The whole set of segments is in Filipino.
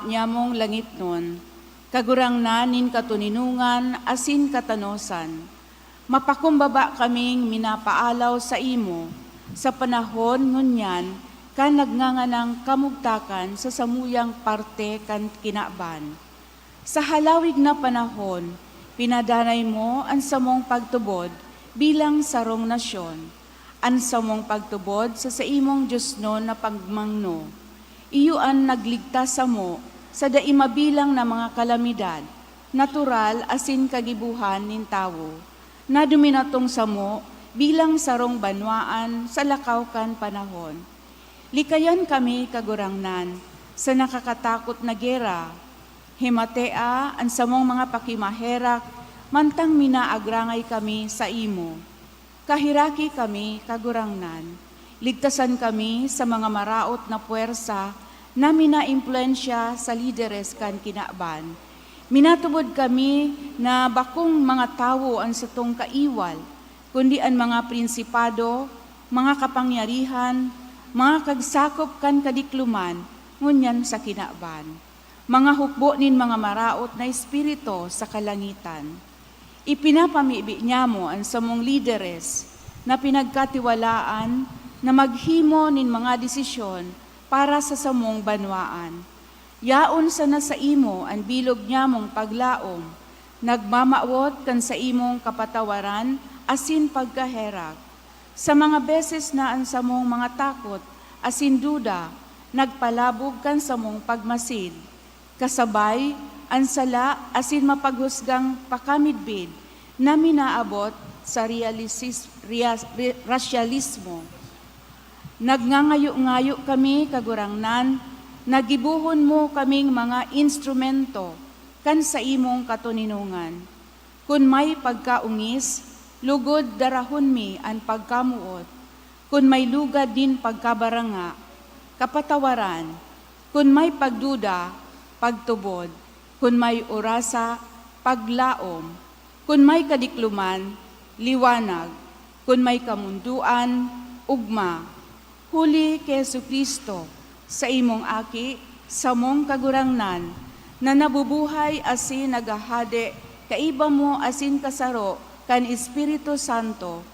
niya mong langit nun, kagurang na nin katuninungan asin katanosan. Mapakumbaba kaming minapaalaw sa imo, sa panahon ngunyan, kan nagnganganang kamugtakan sa samuyang parte kan kinaban. Sa halawig na panahon, pinadanay mo ang samong pagtubod bilang sarong nasyon, ang samong pagtubod sa imong Diyos no na pagmangno. Iyo ang nagligtas sa mo sa daimabilang na mga kalamidad, natural asin kagibuhan nin tawo, na duminatong sa mo bilang sarong banwaan sa lakaw kan panahon. Likayan kami kagurangnan sa nakakatakot na gera, himatea ang samong mga pakimaherak, mantang minaagrangay kami sa imo. Kahiraki kami kagurangnan, ligtasan kami sa mga maraot na puwersa na mina-impluensya sa lideres kan kinaban. Minatubod kami na bakong mga tawo ang satong kaiwal, kundi ang mga prinsipado, mga kapangyarihan, mga kagsakop kan kadikluman, ngunyan sa kinaban. Mga hukbo nin mga maraot na espiritu sa kalangitan. Ipinapamibi niya mo ang samong lideres na pinagkatiwalaan na maghimo nin mga desisyon para sa samong banwaan. Yaon sana sa imo ang bilog niya mong paglaom, nagmamaawot kan sa imong kapatawaran asin pagkaherak. Sa mga beses na ang samong mga takot asin duda, nagpalabog kan samong pagmasid. Kasabay, ang sala asin mapaghusgang pakamidbid na minaabot sa rasyalismo. Nagngangayo-ngayo kami kagurangnan, nagibuhon mo kaming mga instrumento kan sa imong katuninungan. Kung may pagkaungis, lugod darahon mi ang pagkamuot, kun may lugad din pagkabaranga, kapatawaran, kun may pagduda, pagtubod, kun may orasa, paglaom, kun may kadikluman, liwanag, kun may kamunduan, ugma, huli kay Jesucristo, sa imong aki, sa mong kagurangnan, na nabubuhay asin nagahade, kaiba mo asin kasaro, kan Espiritu Santo,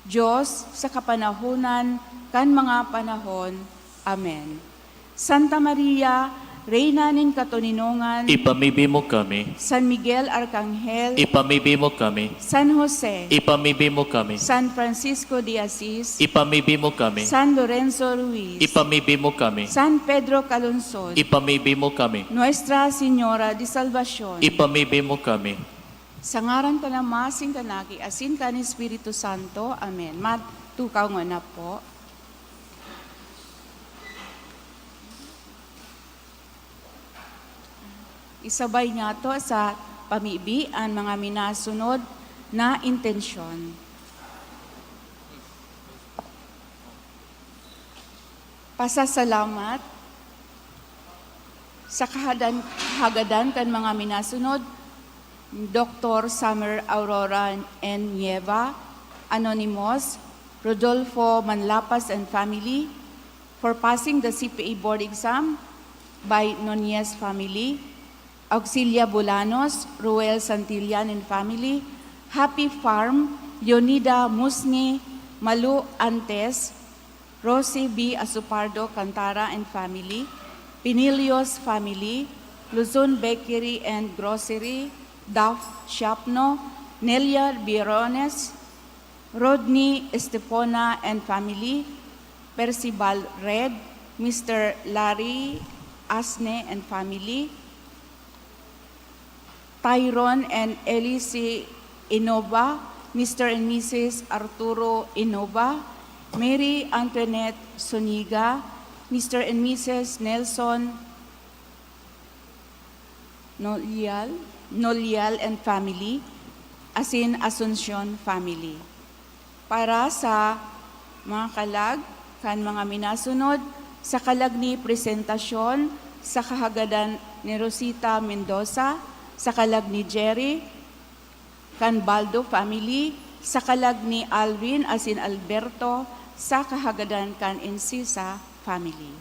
Diyos sa kapanahunan, kan mga panahon. Amen. Santa Maria, Reyna nin katuninungan, ipamibi mo kami. San Miguel Arcangel, Ipamibi mo kami. San Jose, Ipamibi mo kami. San Francisco de Assis, Ipamibi mo kami. San Lorenzo Ruiz, Ipamibi mo kami. San Pedro Calungsod, Ipamibi mo kami. Nuestra Señora de Salvacion, Ipamibi mo kami. sa ngaran ka na masing kanaki, asin ka ni Espiritu Santo. Amen. Matukaw nga na po. Isabay niya to sa pamibi ang mga minasunod na intensyon. Pasasalamat sa kahagadan kan mga minasunod, Dr. Summer Aurora N. Nieva, Anonymous, Rodolfo Manlapas and family, for passing the CPA board exam by Nunez family, Auxilia Bulanos, Ruel Santillan and family, Happy Farm, Leonida Musni, Malu Antes, Rosie B. Asupardo Cantara and family, Pinilios family, Luzon Bakery and Grocery, Duff Shapno, Nelia Birones, Rodney Estepona and family, Percival Red, Mr. Larry Asne and family, Tyron and Elise Inova, Mr. and Mrs. Arturo Inova, Mary Antoinette Soniga, Mr. and Mrs. Nelson Nolial and family, asin Asuncion family. Para sa mga kalag, kan mga minasunod, sa kalag ni presentasyon, sa kahagadan ni Rosita Mendoza, sa kalag ni Jerry, kan Baldo family, sa kalag ni Alvin asin Alberto, sa kahagadan kan Encisa family.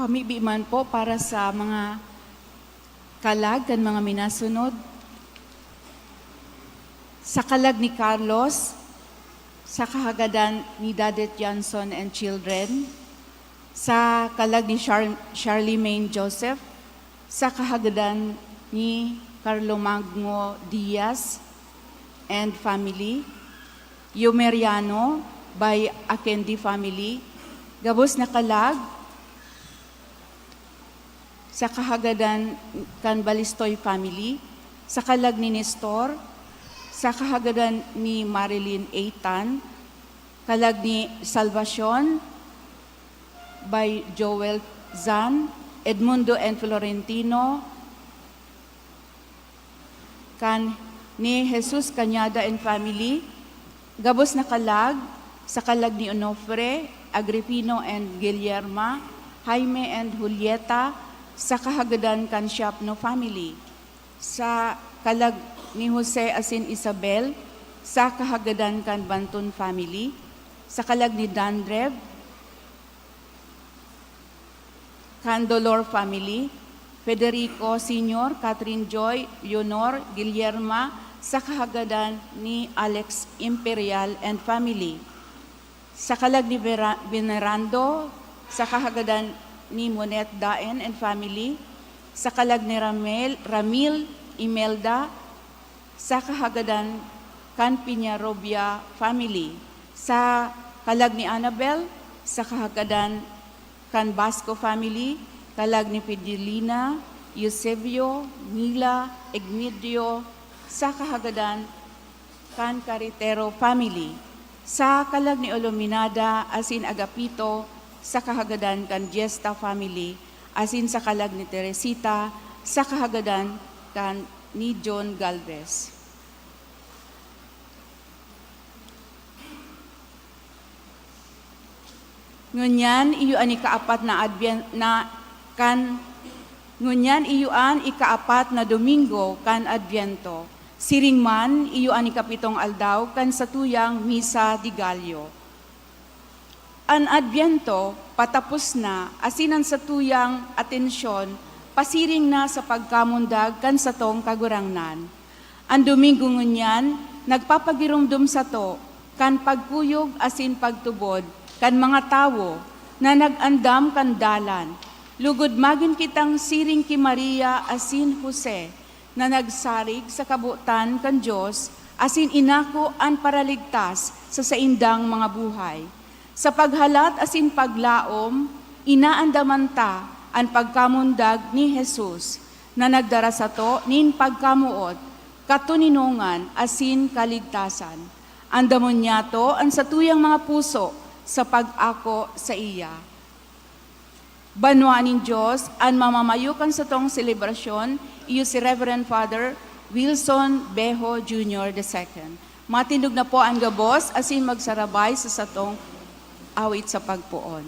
Pamibi man po para sa mga kalag kan mga minasunod. Sa kalag ni Carlos, sa kahagadan ni Dadet Johnson and children, sa kalag ni Charlemagne Joseph, sa kahagadan ni Carlo Magno Diaz and family, Yumeriano by Akendi family, gabos na kalag, sa kahagadan kan Balistoy family, sa kalag ni Nestor, sa kahagadan ni Marilyn Eitan, kalag ni Salvacion by Joel Zan, Edmundo and Florentino, kan ni Jesus Cañada and family, gabos na kalag, sa kalag ni Onofre, Agripino and Guillerma, Jaime and Julieta, sa kahagadan kan Siapno family, sa kalag ni Jose asin Isabel, sa kahagadan kan Banton family, sa kalag ni Dandrev, kan Dolor family, Federico Sr., Catherine Joy, Leonor, Guillerma, sa kahagadan ni Alex Imperial and family, sa kalag ni Venerando, sa kahagadan ni Monet Daen and family, sa kalag ni Ramil Imelda, sa kahagadan kan Piñarobia family, sa kalag ni Annabel, sa kahagadan kan Basco family, kalag ni Fidelina, Eusebio, Mila, Egmedio, sa kahagadan kan Caritero family, sa kalag ni Oluminada asin Agapito, sa kahagadan kan Gesta family, asin sa kalag ni Teresita, sa kahagadan kan ni John Galvez. Ngunyan iyuan ikaapat na ngunyan iyuan ikaapat na Domingo kan Adviento. Siring man iyuan ikapitong aldaw kan satuyang Misa di Gallo. An Adviento patapos na asinan satuyang atensyon pasiring na sa pagkamundag kan satong kagurangnan. Ang Domingo ngunyan nagpapagirumdum sa to kan pagkuyog asin pagtubod kan mga tawo na nag-andam kan dalan. Lugod magin kitang siring ki Maria asin Jose na nagsarig sa kabutan kan Diyos asin inako an paraligtas sa saindang mga buhay. Sa paghalat asin paglaom, inaandaman ta ang pagkamundag ni Jesus na nagdara sa to nin pagkamuot, katuninungan asin kaligtasan. Andamon niya to ang satuyang mga puso sa pag-ako sa iya. Banwanin Diyos, ang mamamayukan sa tong selebrasyon, iyo si Reverend Father Wilson Bejo Jr. II. Matindog na po ang gabos, asin magsarabay sa satong awit sa pagpuon.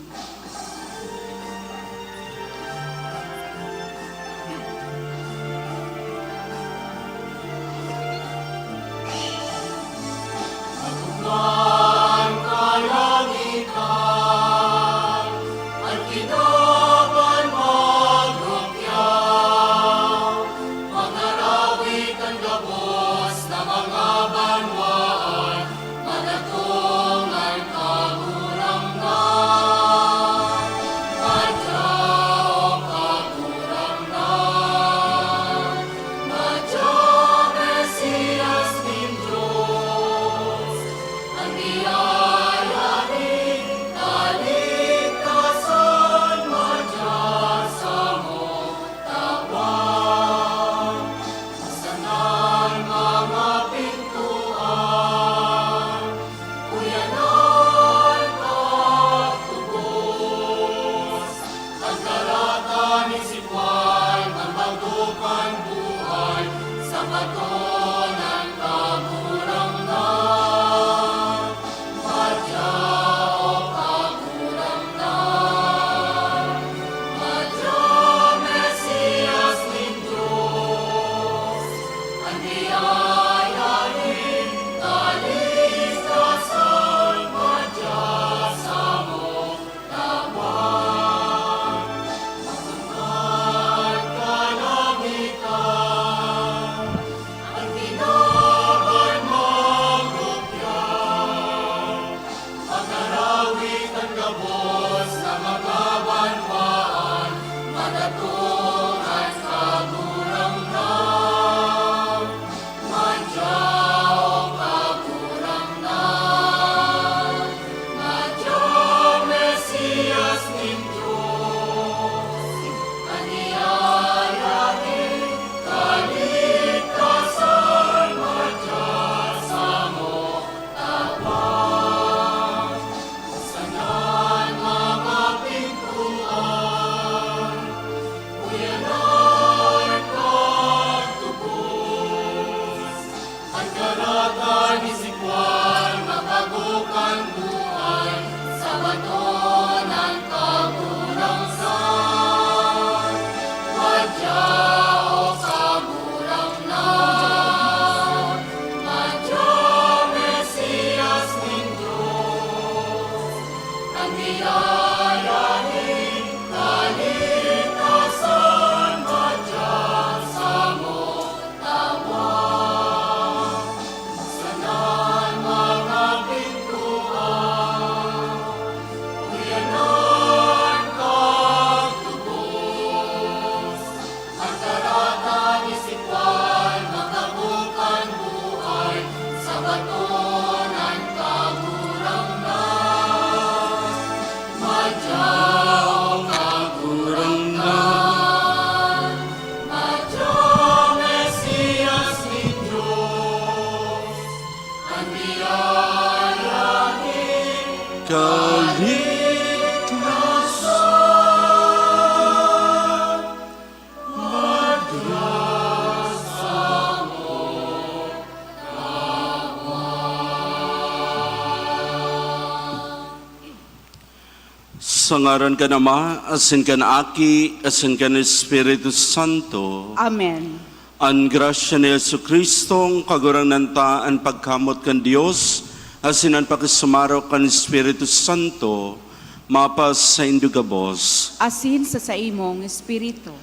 Sa ngaran ka Ama, asin ka na Aki, asin ka na Espiritu Santo. Amen. Ang grasya ni Yesu Kristong kagurang nanta ang pagkamot kan Dios, asin ang pakisumaro kan Espiritu Santo, mapas sa indugabos. Asin sa imong espiritu.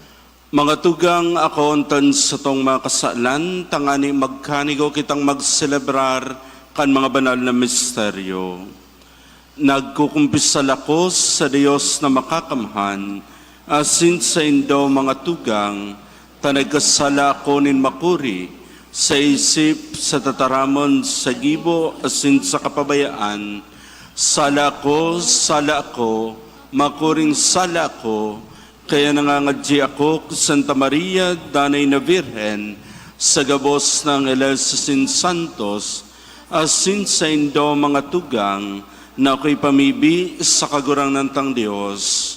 Mga tugang ako untan sa tong mga kasalan, tangani magkanigo kitang magselebrar kan mga banal na misteryo. Nagkukumpisal ako sa Diyos na makakamhan, asin sa indo mga tugang, tanagkasala ako nin makuri, sa isip, sa tataramon, sa gibo, asin sa kapabayaan. Sala ko, makuring sala ko, kaya nangangadji ako, Santa Maria, Danay na Virhen, sa gabos ng Elesasin Santos, asin sa indo mga tugang, na ako'y pamibi sa kagurang nantang Diyos.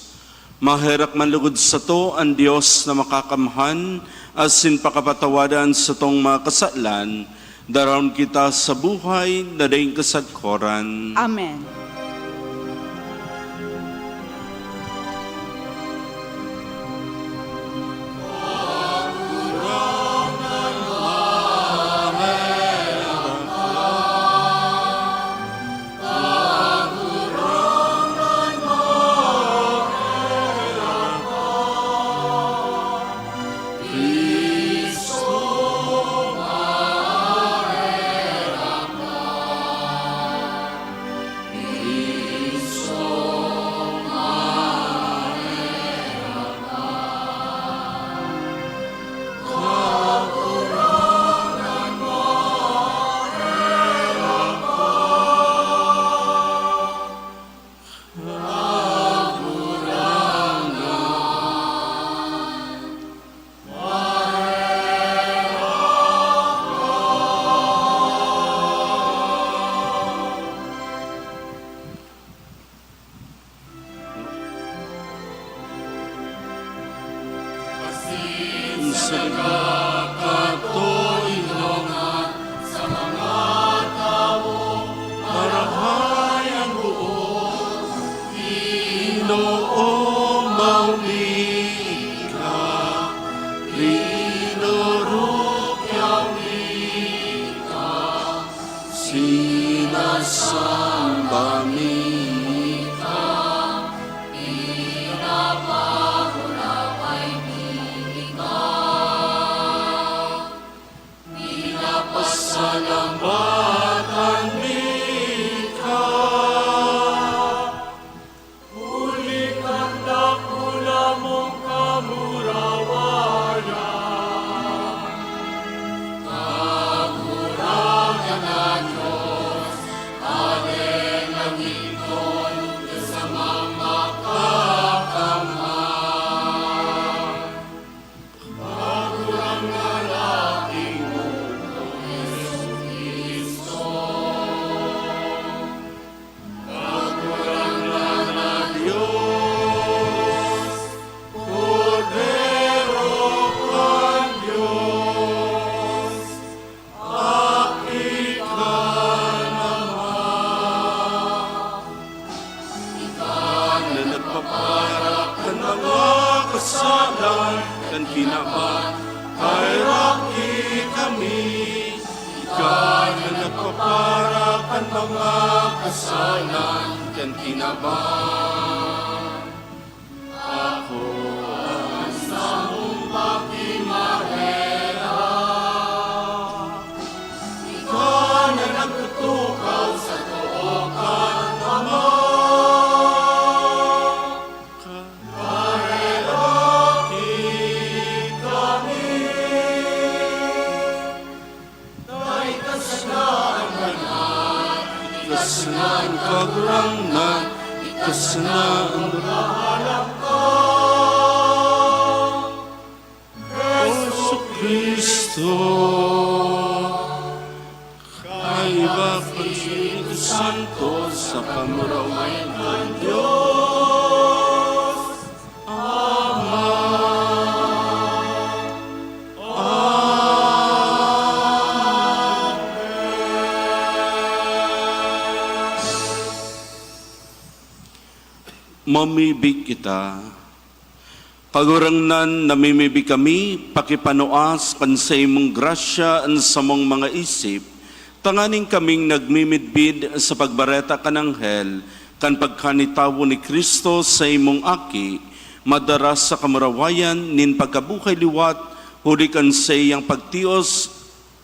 Maherak man lugod sa to ang Diyos na makakamhan, asin pakapatawadan sa tong mga kasalan, daron kita sa buhay na daing kasagkoran. Amen. mamibig kita. Kagurangnan namimibi kami, pakipanuas kan sa imong grasya an sa mong mga isip, tanganing kaming nagmimidbid sa pagbareta kan anghel, kan pagkanitawo ni Kristo sa imong aki, madaras sa kamarawayan, nin pagkabuhay liwat, huli kan sa iyang pagtios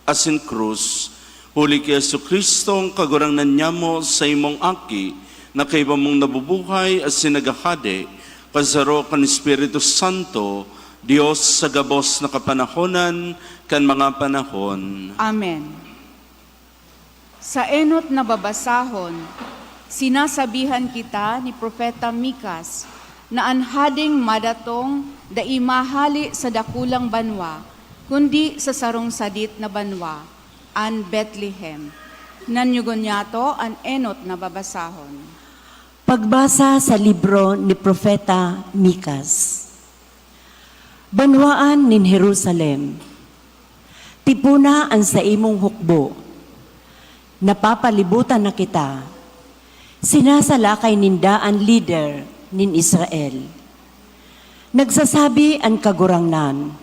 asin krus, huli kay Yesu Kristo ang kagurangnan niya mo sa imong aki, na kay mong nabubuhay asin nagahade, kasaro kan Espiritu Santo, Diyos sa gabos na kapanahonan, kan mga panahon. Amen. Sa enot na babasahon, sinasabihan kita ni Propeta Mikas na anhading madatong daimahali sa dakulang banwa, kundi sa sarong sadit na banwa, an Bethlehem. Nanyugon yato an enot na babasahon. Pagbasa sa libro ni Propeta Mikas. Banwaan nin Jerusalem, tipuna ang sa imong hukbo, napapalibutan na kita, sinasalakay nindaan leader nin Israel. Nagsasabi ang kagurangnan,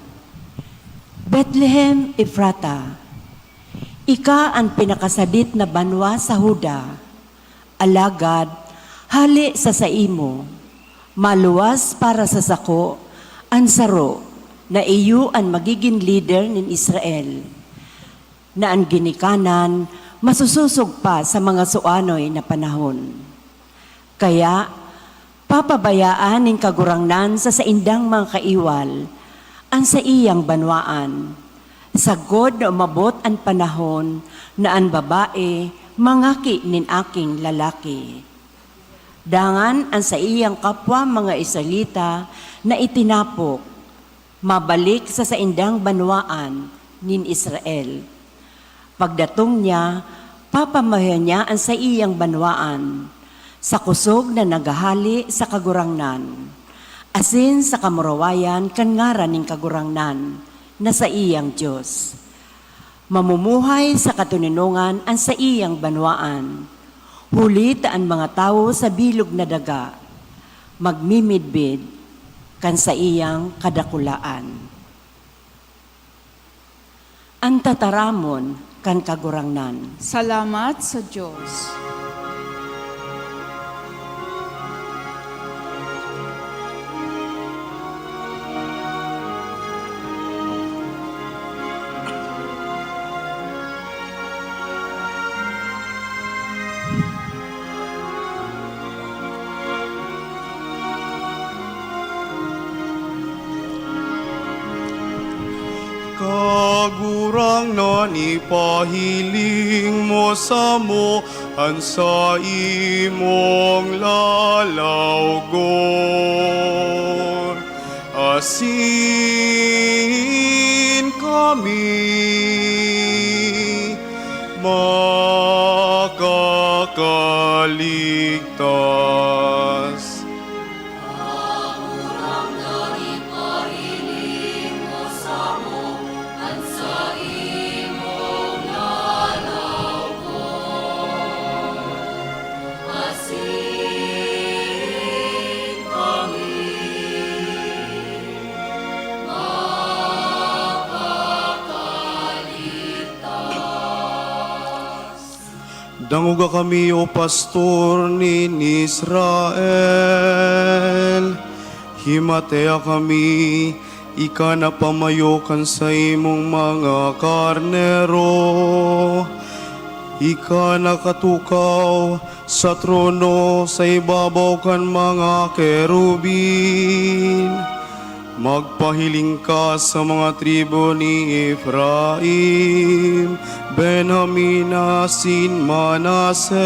Bethlehem Ephrata, ika ang pinakasadit na banwa sa Huda, alagad hali sa saimo, maluwas para sa sako, ang saro, na iyo ang magiging leader nin Israel, na ang ginikanan, masususog pa sa mga suanoy na panahon. Kaya, papabayaan nin kagurangnan sa saindang mga kaiwal, ang sa iyang banwaan, sagod na umabot ang panahon, na ang babae, mangaki nin aking lalaki. Dangan ang sa iyang kapwa mga Israelita na itinapok, mabalik sa saindang banwaan nin Israel. Pagdatong niya, papamayan niya ang sa iyang banwaan, sa kusog na nagahali sa kagurangnan, asin sa kamurawayan kan ngaran ning kagurangnan na sa iyang Diyos. Mamumuhay sa katuninungan ang sa iyang banwaan, hulit ang mga tao sa bilog na daga, magmimidbid kan sa iyang kadakulaan. Ang tataramon kan kagurangnan. Salamat sa Diyos. Kagurangnan ipahiling mo sa mo ang sa imong lalawgon. Asin kami makakaligtas. Danguga kami, O Pastor ni Israel. Himatea kami, ika na pamayokan sa imong mga karnero. Ika nakatukaw sa trono sa ibabaw kan mga kerubin. Magpahiling ka sa mga tribo ni Ephraim, Benjamin, asin Manases.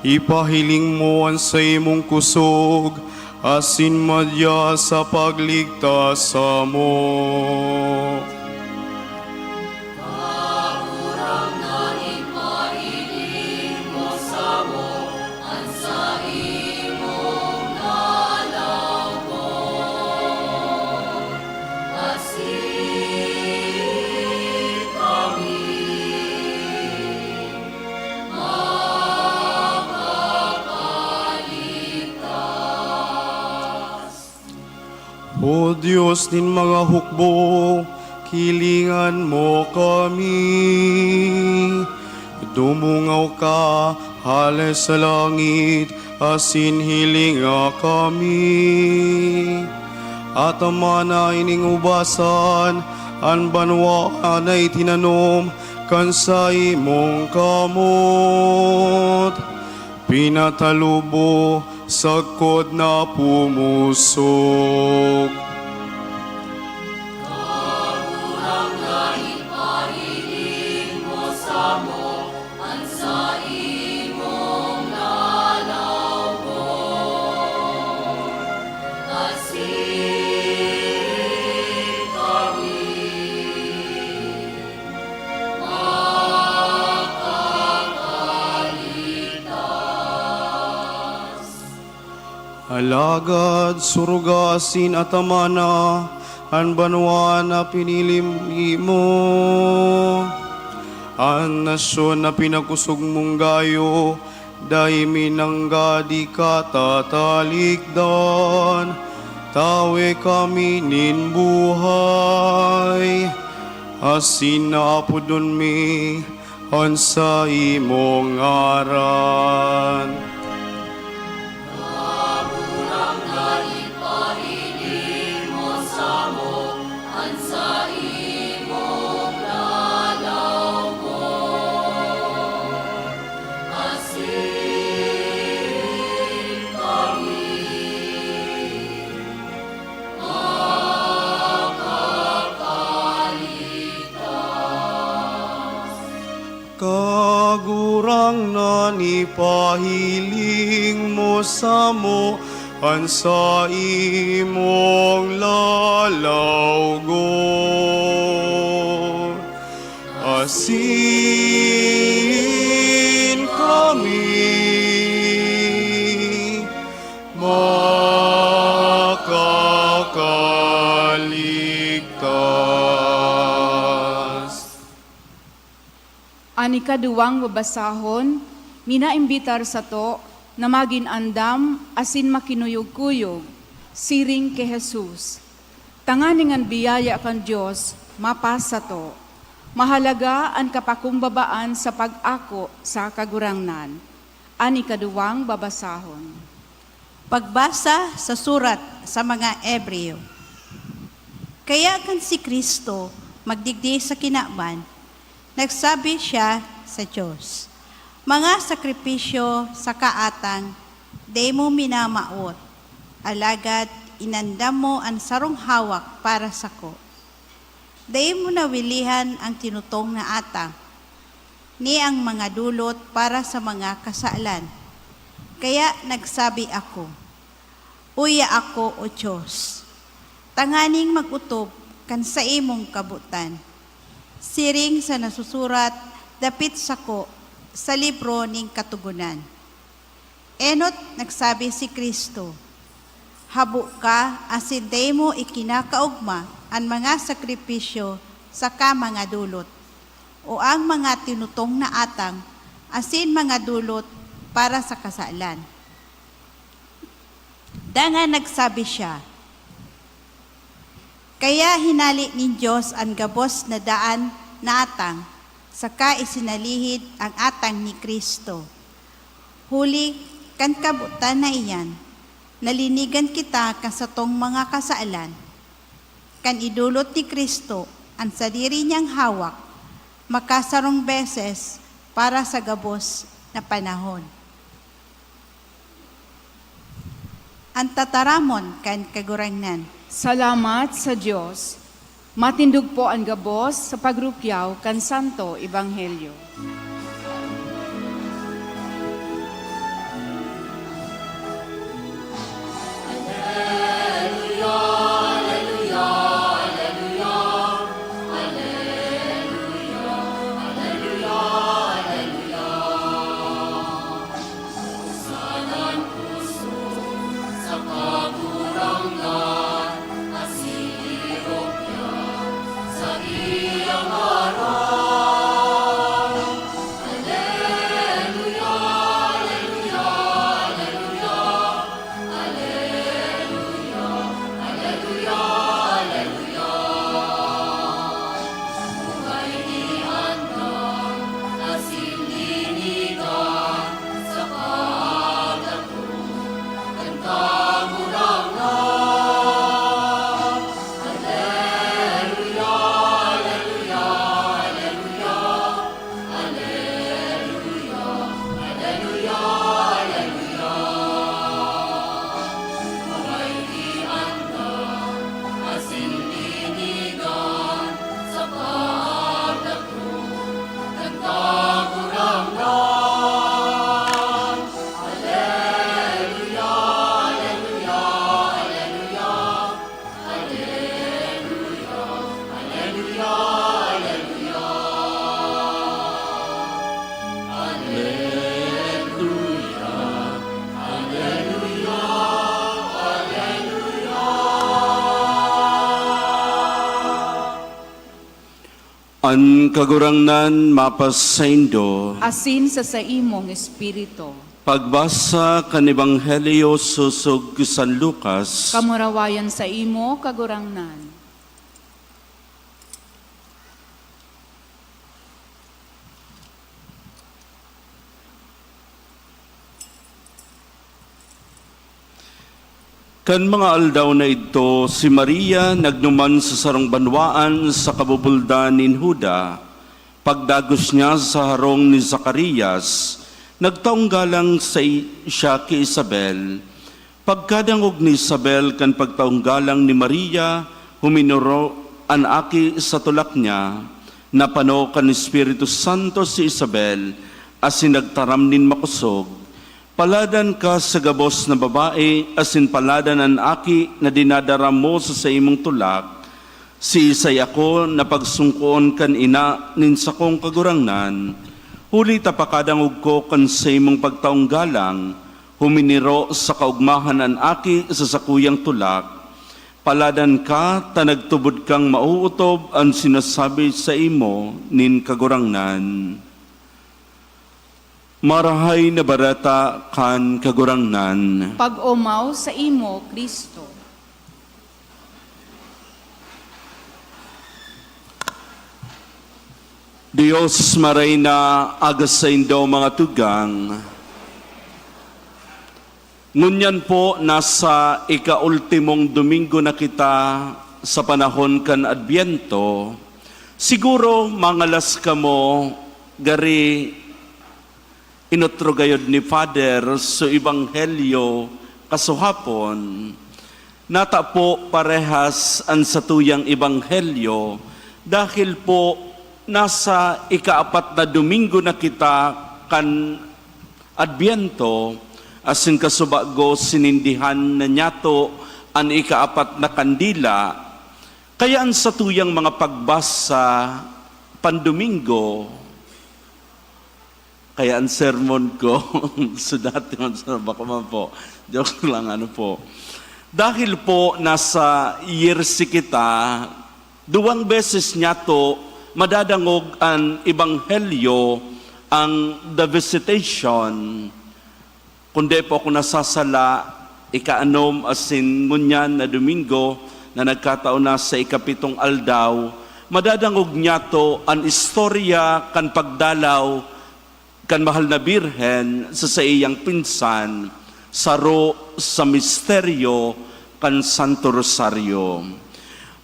Ipahiling mo ang sa imong kusog, asin madya sa pagligtas sa mo. O Diyos din mga hukbo, kilingan mo kami. Dumungaw ka, halos sa langit, asin hilinga kami. At ang mana ining ubasan, ang banwa anay tinanom, kan sa imong kamot. Pinatalubo, sagkod na pumusok. Alagad, surugasin at amana, ang banwa na pinilim mo. Ang nasyon na pinakusog mong gayo, dahil minangga di ka tatalikdan. Tawe kami nin buhay, asin na apudon mi, on sa imong aran. Kagurang na nipahiling mo sa mo, ang sa imong lalawgon. Asin kami makakaligtas. Ani kaduwang babasahon, minaimbitar sa to, na magin andam, asin makinuyog-kuyog, siring ke Jesus. Tanganingan biyaya kan Diyos, mapasa to. Mahalaga ang kapakumbabaan sa pag-ako sa kagurangnan. Ani kaduwang babasahon. Pagbasa sa surat sa mga Ebreo. Kaya kan si Kristo magdigdi sa kinaban, nagsabi siya sa Diyos, mga sakripisyo sa kaatang, di mo minamaot, alagad inandam mo ang sarong hawak para sa ko. Di mo nawilihan ang tinutong na atang, ni ang mga dulot para sa mga kasalan. Kaya nagsabi ako, uya ako o Diyos, tanganing magutob kan sa imong kabutan. Siring sa nasusurat, dapit sa ko, sa libro ning katugunan. Enot nagsabi si Kristo, habo ka asin day mo ikinakaugma ang mga sakripisyo sa ka mga dulot, o ang mga tinutong na atang asin mga dulot para sa kasalan. Dangan nagsabi siya, kaya hinali ni Diyos ang gabos na daan na atang, saka isinalihid ang atang ni Kristo. Huli kan kabutan na iyan, nalinigan kita kan sa tong mga kasaalan, kan idulot ni Kristo ang sadiri niyang hawak, makasarong beses para sa gabos na panahon. Ang tataramon kan kagurangnan. Salamat sa Diyos. Matindog po ang gabos sa pagrupyaw kan Santo Ebanghelyo. Alleluia. An kagurangnan mapas sa Indo, asin sa imong espiritu. pagbasa kan Ebanghelyo susug San Lucas, Kamurawayan sa imo, kagurangnan. kan mga aldaw na ito, si Maria nagnuman sa sarong banwaan sa kabubuldan ni Huda. Pagdagos niya sa harong ni Zacarias, nagtaong galang sa siya ki Isabel. Pagkadangog ni Isabel kan pagtaong galang ni Maria, huminuro an aki sa tulak niya, napano kan Espiritu Santo si Isabel, asin nagtaram nin makusog. Paladan ka sa gabos na babae, asin paladan ang aki na dinadara mo sa imong tulak. Si Isay ako na pagsungkoon kan ina nin sa kong kagurangnan. Huli tapakadangog ko kan sa imong pagtaong galang, huminiro sa kaugmahan ang aki sa sakuyang tulak. Paladan ka, tanagtubod kang mauutob ang sinasabi sa imo nin kagurangnan. Marahay na barata kan kagurangnan. Pag-umaw sa imo, Kristo. Diyos maray na agas sa indo mga tugang. Ngunyan po nasa ika-ultimong Domingo na kita sa panahon kan Adbyento. Siguro mangalas ka mo gari inutro gayod ni Father sa Ebanghelyo kasuhapon. Nata po parehas ang satuyang Ebanghelyo dahil po nasa ika-4 na Domingo na kita kan Adbyento asin kasubago sinindihan na nyato ang ika-4 na kandila. Kaya ang satuyang mga pagbasa pandomingo, kaya ang sermon ko, so dati baka man po, joke lang po. Dahil po nasa yearsi kita, 2 beses niya to madadangog ang Ebanghelyo, ang The Visitation. Kundi po ako nasasala, ika-anom asin ngunyan na Domingo, na nagkataon na sa ika-7 aldaw, madadangog niya to ang istorya kan pagdalaw kan mahal na Birhen sa iyang pinsan, saro sa misteryo kan Santo Rosario.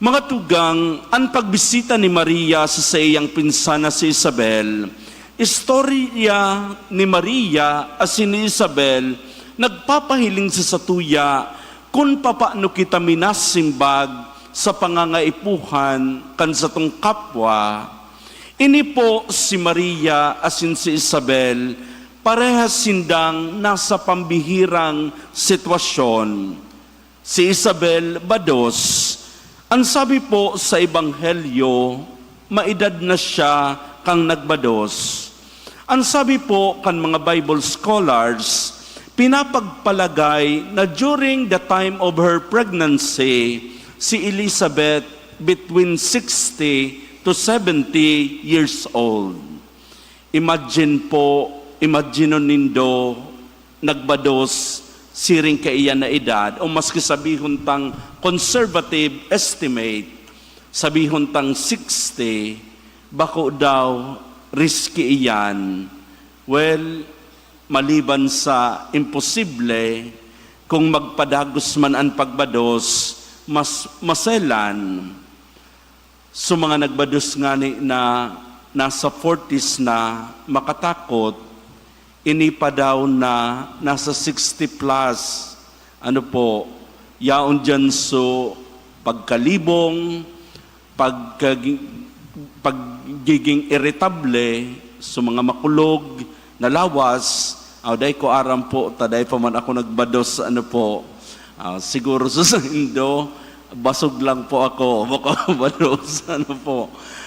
Mga tugang, ang pagbisita ni Maria sa iyang pinsan na si Isabel, istorya ni Maria asin ni Isabel, nagpapahiling sa satuya kung papaano kita minasimbag sa pangangaipuhan kan sa tong kapwa. Ini po si Maria asin si Isabel, parehas sindang nasa pambihirang sitwasyon. Si Isabel, bados. Ang sabi po sa Ebanghelyo, maedad na siya kang nagbados. Ang sabi po kan mga Bible scholars, pinapagpalagay na during the time of her pregnancy, si Elizabeth between 60 to 70 years old. Imagine nindo, nagbados, siring kaiyan na edad, o maski sabihon tang conservative estimate, sabihon tang 60, bako daw, risky iyan. Well, maliban sa imposible, kung magpadagos man ang pagbados, mas maselan. So mga nagbados nga na nasa 40s na makatakot, ini pa daw na nasa 60 plus, yaon dyan so pagkalibong, pagiging irritable, so mga makulog, nalawas, day ko aram po, taday pa man ako nagbados, siguro sa Indo, basog lang po ako, makabados,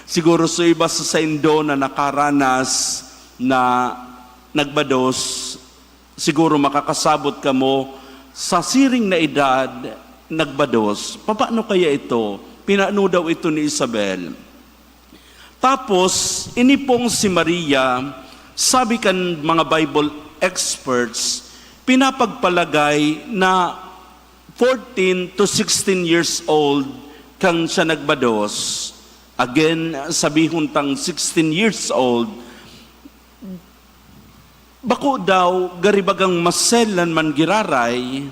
Siguro sa iba sa Indo na nakaranas na nagbados, siguro makakasabot ka mo sa siring na edad, nagbados. Paano kaya ito? Pinano daw ito ni Isabel. Tapos, ini pong si Maria, sabi kan mga Bible experts, pinapagpalagay na 14 to 16 years old kang siya nagbados. Again, sabihon tang 16 years old, bako daw garibagang maselan man giraray,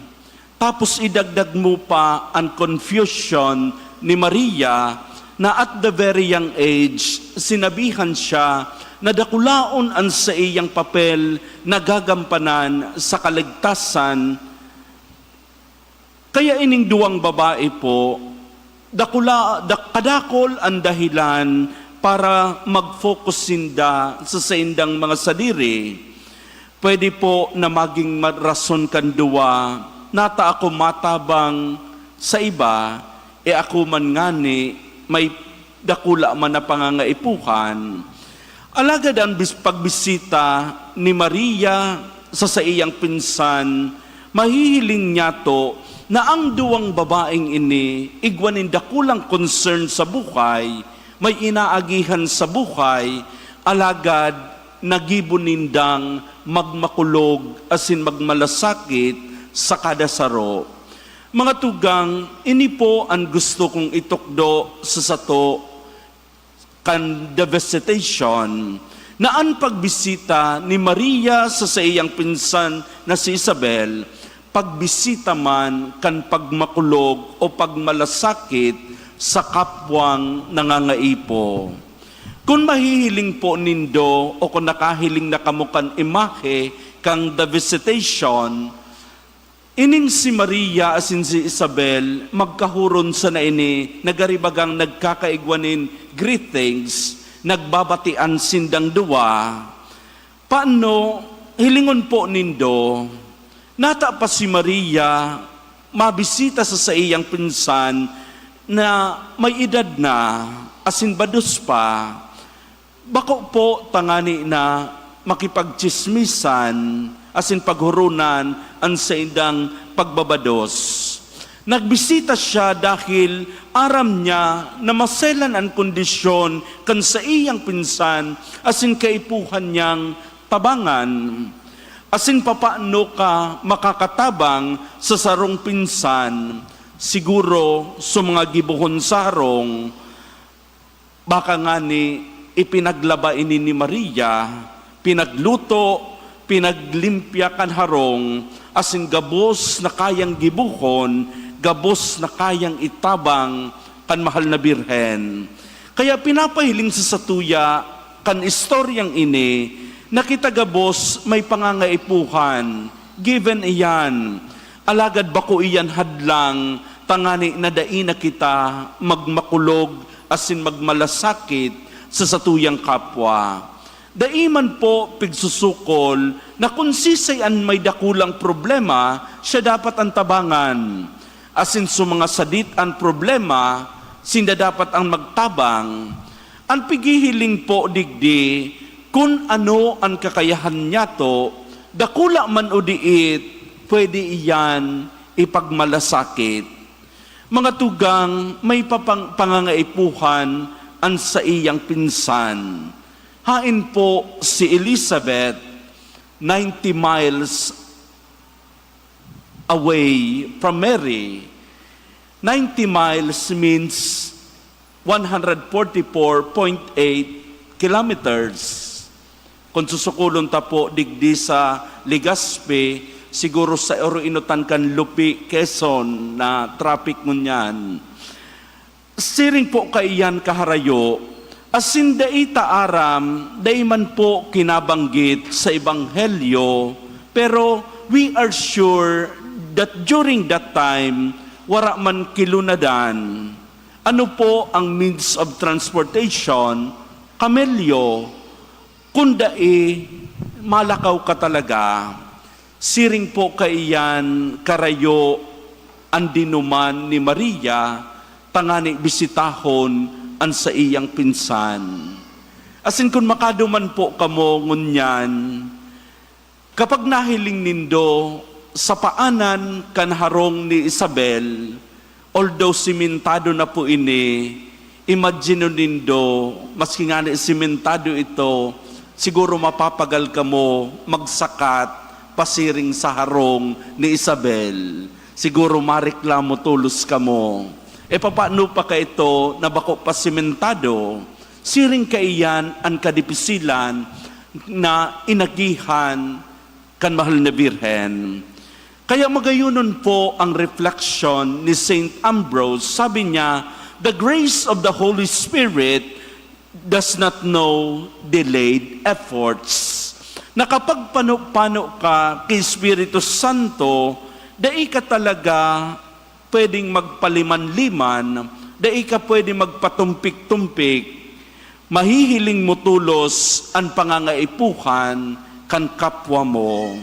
tapos idagdag mo pa ang confusion ni Maria na at the very young age, sinabihan siya na dakulaon ang sa iyang papel na gagampanan sa kaligtasan. Kaya ining duwang babae po, kadakol ang dahilan para mag-focus sinda sa saindang mga sadiri. Pwede po na maging rason kan duwa, nata ako matabang sa iba, ako man ngani, may dakula man na pangangaipuhan. Alagad ang pagbisita ni Maria sa iyang pinsan, mahihiling niya to na ang duwang babaeng ini, igwanin dakulang concern sa buhay, may inaagihan sa buhay, alagad nagibunindang magmakulog asin magmalasakit sa kada saro. Mga tugang, ini po ang gusto kong itukdo sa sato kan the visitation na ang pagbisita ni Maria sa iyang pinsan na si Isabel, pagbisita man kan pagmakulog o pagmalasakit sa kapwang nangangaipo. Kung mahihiling po nindo o kung nakahiling na kamukan imahe kang the visitation, ining si Maria asin si Isabel, magkahuron sa na ini, nagaribagang nagkakaigwanin greetings, nagbabatian sindang duwa. Paano, hilingon po nindo, nata pa si Maria, mabisita sa iyang pinsan na may edad na, asin bados pa, bako po tangani na makipagchismisan, asin paghurunan ang sa indang pagbabados. Nagbisita siya dahil aram niya na maselan ang kondisyon kan sa iyang pinsan asin kaipuhan niyang tabangan. Asin papaano ka makakatabang sa sarong pinsan, siguro sa mga gibuhon sarong, baka nga ni ipinaglaba ini ni Maria, pinagluto, pinaglimpya kan harong, asin gabos na kayang gibuhon, gabos na kayang itabang kan mahal na birhen. Kaya pinapahiling sa satuya kan istoryang ini, nakita gabos may pangangaipuhan, given iyan, alagad bako iyan hadlang, tangani na daina kita magmakulog, asin magmalasakit sa satuyang kapwa. Daiman po pigsusukol na kung sisayan may dakulang problema, siya dapat ang tabangan. Asin sa mga sadit ang problema, sinda dapat ang magtabang. Ang pigihiling po digdi, kung ano ang kakayahan niya to, dakula man o diit, pwede iyan ipagmalasakit. Mga tugang, may pangangaipuhan ang sa iyang pinsan. Hain po si Elizabeth, 90 miles away from Mary. 90 miles means 144.8 kilometers. Kung susukulon ta po digdi sa Legazpi, siguro sa inutan kan Lupi, Quezon na traffic ngunyan. Siring po kaiyan kaharayo, asin daita aram, daiman po kinabanggit sa Ebanghelyo, pero we are sure that during that time, wara man kilunadan. Ano po ang means of transportation? Kamelyo. Kundai, malakaw ka talaga. Siring po kaiyan karayo ang dinuman ni Maria, tangani bisitahon an sa iyang pinsan. Asin kung makaduman po kamo ngunyan, kapag nahiling nindo sa paanan kan harong ni Isabel, although simentado na po ini, Imagine nindo, maski nga na simentado ito, siguro mapapagal ka mo magsakat, pasiring sa harong ni Isabel. Siguro mareklamo tulos ka mo. E paano pa ka ito, nabako pa simentado, siring ka iyan ang kadipisilan na inagihan kan mahal na Birhen. Kaya magayunon po ang reflection ni Saint Ambrose. Sabi niya, the grace of the Holy Spirit does not know delayed efforts. Na kapag pano ka kay Espiritu Santo, dai ka talaga pwedeng magpaliman-liman, dai ka pwedeng magpatumpik-tumpik, mahihiling mo tulos ang pangangaipuhan kan kapwa mo.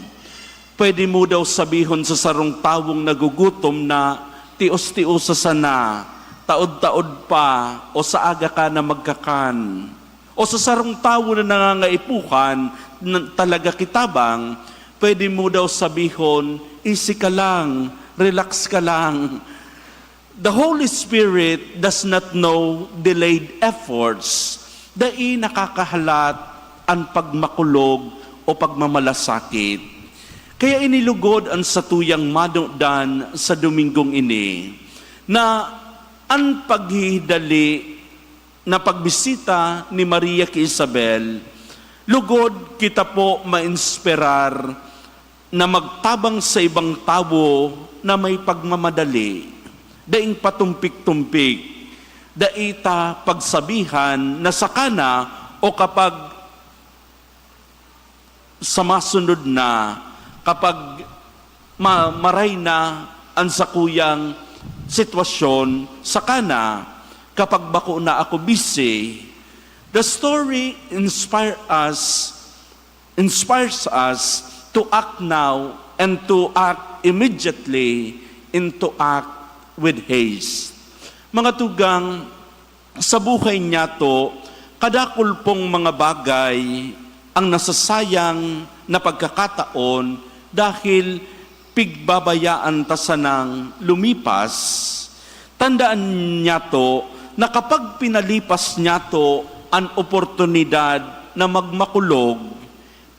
Pwede mo daw sabihon sa sarong tawong nagugutom na tios-tios sa sana, taod-taod pa, o sa aga ka na magkakan. O sa sarong tawo na nangangaipuhan, na talaga kitabang, pwede mo daw sabihon, easy ka lang, relax ka lang. The Holy Spirit does not know delayed efforts. Dai nakakahalat ang pagmakulog o pagmamalasakit. Kaya inilugod ang satuyang manudan sa Domingong ini na ang paghihidali na pagbisita ni Maria kay Isabel, lugod kita po ma-inspirar na magtabang sa ibang tao na may pagmamadali, daing patumpik-tumpik, daita pagsabihan na sakana o kapag sa masunod na, kapag maray na ang sakuyang sitwasyon, sakana, kapag bako na ako busy. The story inspires us to act now and to act immediately and to act with haste. Mga tugang, sa buhay niya to, kadakul pong mga bagay ang nasasayang na pagkakataon dahil pigbabayaan ta sanang lumipas. Tandaan niya to na kapag pinalipas niya to ang oportunidad na magmakulog,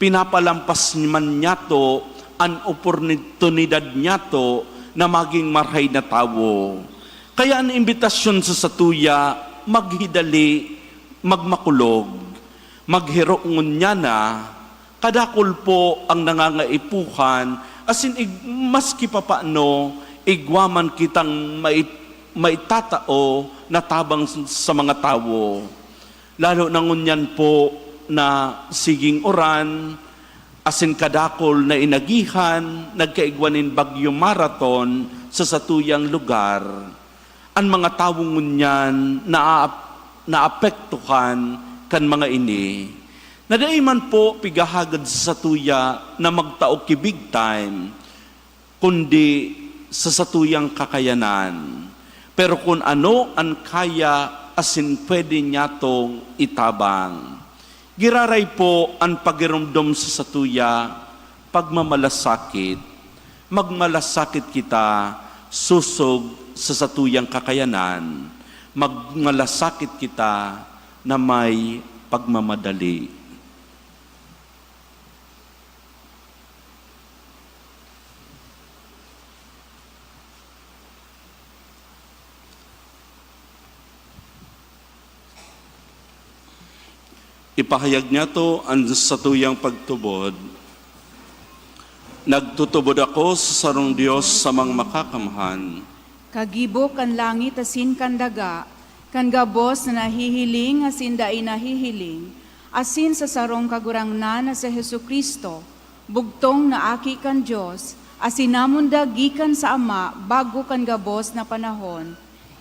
pinapalampas man niya to ang oportunidad niya to na maging marhay na tao. Kaya ang imbitasyon sa satuya, maghidali, magmakulog, maghiroongon niya na, kadakol po ang nangangaipuhan, asin maski pa paano, igwaman kitang maitatao na tabang sa mga tao. Lalo na ngunyan po na siging oran, asin kadakol na inagihan, nagkaigwanin bagyo marathon sa satuyang lugar. Ang mga tawong ngunyan naapektuhan kan mga ini. Nadaiman po pigahagad sa satuya na magtaok ki big time, kundi sa satuyang kakayanan. Pero kung ano ang kaya asin pwede niya tong itabang. Giraray po ang pagirumdom sa satuya, pagmamalasakit. Magmalasakit kita, susog sa satuyang kakayanan. Magmalasakit kita na may pagmamadali. Ipahayag niya to ang satuyang pagtubod. Nagtutubod ako sa sarong Diyos sa mga makakamhan. Kagibo kan langit asin kan daga, kan gabos na nahihiling asin dai nahihiling, asin sa sarong kagurangnan na sa Hesukristo, bugtong na aki kan Diyos, asin namunda gikan sa Ama bago kan gabos na panahon.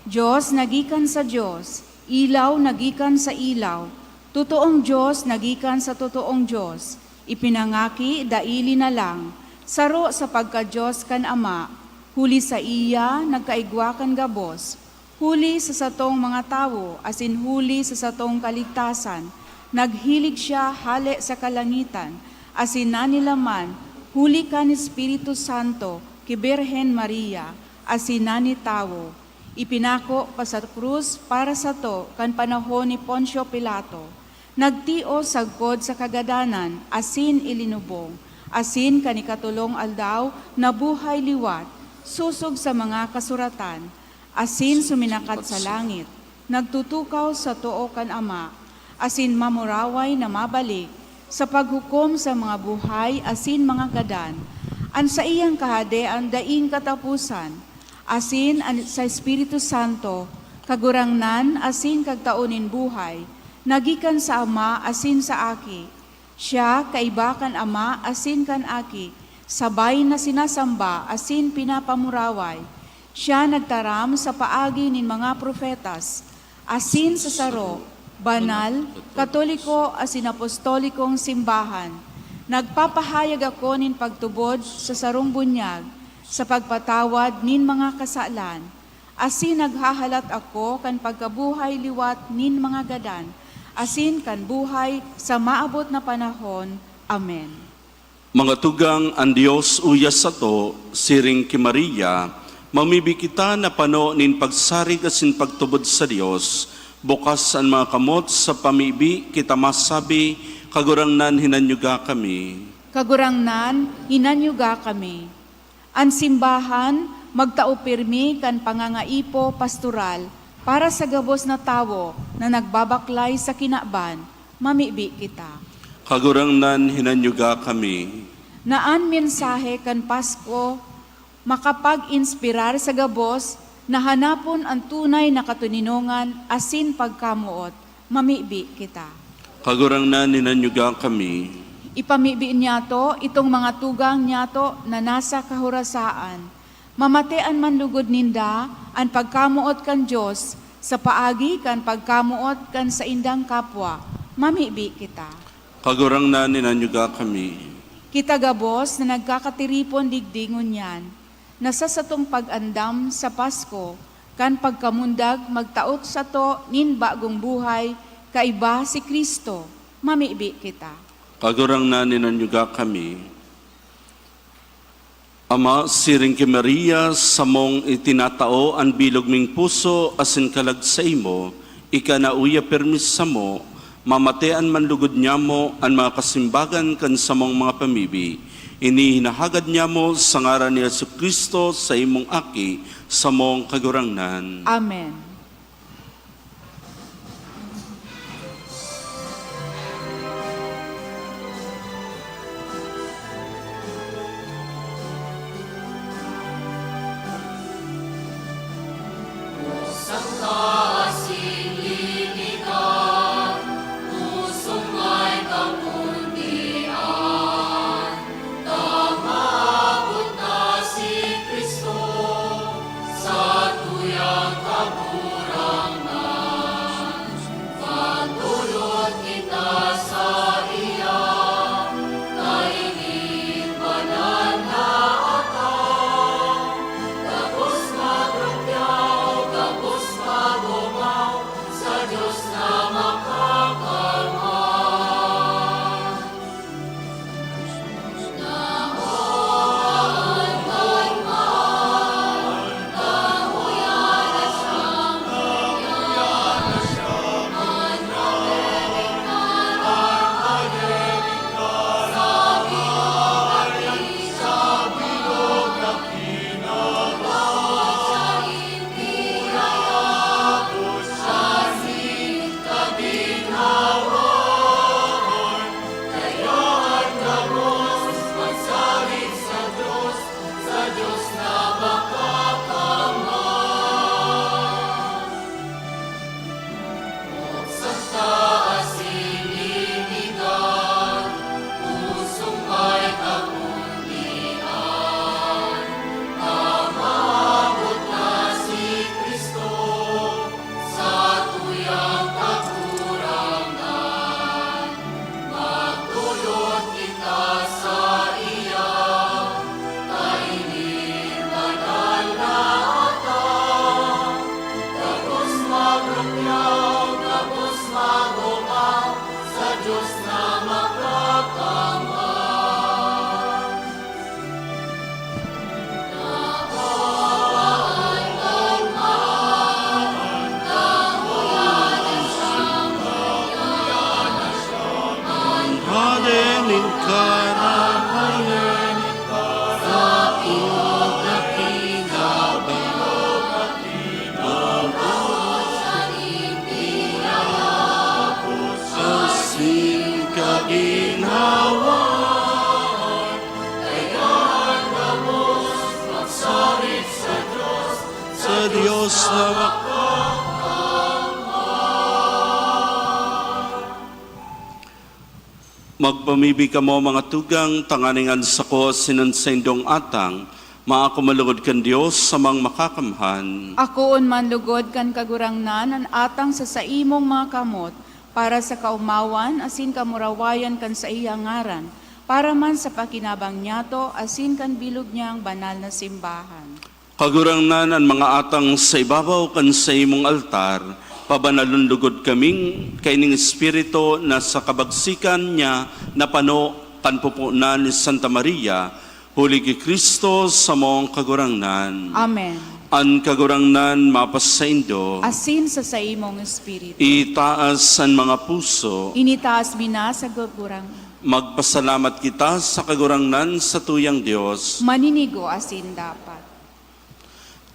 Diyos nagikan sa Diyos, ilaw nagikan sa ilaw, totoong Diyos nagikan sa totoong Diyos, ipinangaki daili na lang, saro sa pagka-Diyos kan Ama, huli sa iya nagkaigwa kan gabos, huli sa satong mga tao, asin huli sa satong kaligtasan, naghilig siya hali sa kalangitan, asin nanilaman, huli kan Espiritu Santo, ki Birhen Maria, asin nani tao, Ipinako pa sa krus para sa to kan panahon ni Poncio Pilato. Nagtio sagkod sa kagadanan, asin ilinubong, asin kanikatulong aldaw, nabuhay liwat, susog sa mga kasuratan, asin suminakat sa langit, nagtutukaw sa tuo kan Ama, asin mamuraway na mabalik, sa paghukom sa mga buhay, asin mga gadan, an sa iyang kahadean daing katapusan, asin sa Espiritu Santo, kagurangnan, asin kagtaunin buhay, nagikan sa Ama, asin sa Aki, siya kaiba kan Ama, asin kan Aki, sabay na sinasamba, asin pinapamuraway, siya nagtaram sa paagi nin mga profetas, asin sa saro, banal, katoliko, asin apostolikong simbahan. Nagpapahayag ako nin pagtubod sa sarong bunyag, sa pagpatawad nin mga kasalan, asin naghahalat ako kan pagkabuhay liwat nin mga gadan, asin kan buhay sa maabot na panahon. Amen. Mga tugang ang Diyos uyas sa to, siring ki Maria, mamibi kita na pano nin pagsarig asin pagtubod sa Diyos, bukas ang mga kamot sa pamibi kita masabi, kagurangnan hinanyuga kami. Kagurangnan, hinanyuga kami. Ang simbahan, magtao pirmi kan pangangaipo pastoral para sa gabos na tawo na nagbabaklay sa kinaban, mamibi kita. Kagurangnan hinanyuga kami. Naan mensahe kan Pasko, makapag-inspirar sa gabos na hanapon ang tunay na katuninongan asin pagkamuot, mamibi kita. Kagurangnan hinanyuga kami. Ipamibi niya to, itong mga tugang niya to na nasa kahurasaan. Mamatean man lugod ninda, ang pagkamuot kan Diyos, sa paagi kan pagkamuot kan sa indang kapwa, mamibi kita. Kagurangnan hinanyuga kami. Kita gabos na nagkakatiripon digdingon yan, nasa satong pag-andam sa Pasko, kan pagkamundag magtaot sa to nin bagong buhay, kaiba si Kristo, mamibi kita. Kagurangnan hinanyuga kami. Ama, siring ki Maria, samong itinatao ang bilog ming puso asin kalag sa imo, ika na uya permis sa mo, mamatean man lugod niya mo ang mga kasimbagan kan samong mga pamibi, inihinahagad niya mo sa ngaran ni Jesucristo sa imong aki, samong kagurangnan. Amen. karamayan sa iyong asin kaginhawa sa Diyos na magpamibig ka mo mga tugang tanganingan sa ko sinansendong atang maakumalugod kan Diyos sa mga makakamhan. Akoon man lugod kan kagurangnan an atang sa saimong mga kamot para sa kaumawan asin kamurawayan kan sa iyang ngaran para man sa pakinabang niyato asin kan bilog niyang banal na simbahan. Kagurangnan ang mga atang sa ibabaw kan sa imong altar, pabanalon lugod kaming kaining Espiritu na sa kabagsikan niya na pano kan pupunan ni Santa Maria, huli ki Kristo sa mong kagurangnan. Amen. Ang kagurangnan mapasaindo, Asin sa saimong espiritu. itaas ang mga puso, Initaas bina sa gagurang. magpasalamat kita sa kagurangnan sa tuyang Diyos. Maninigo asin dapat.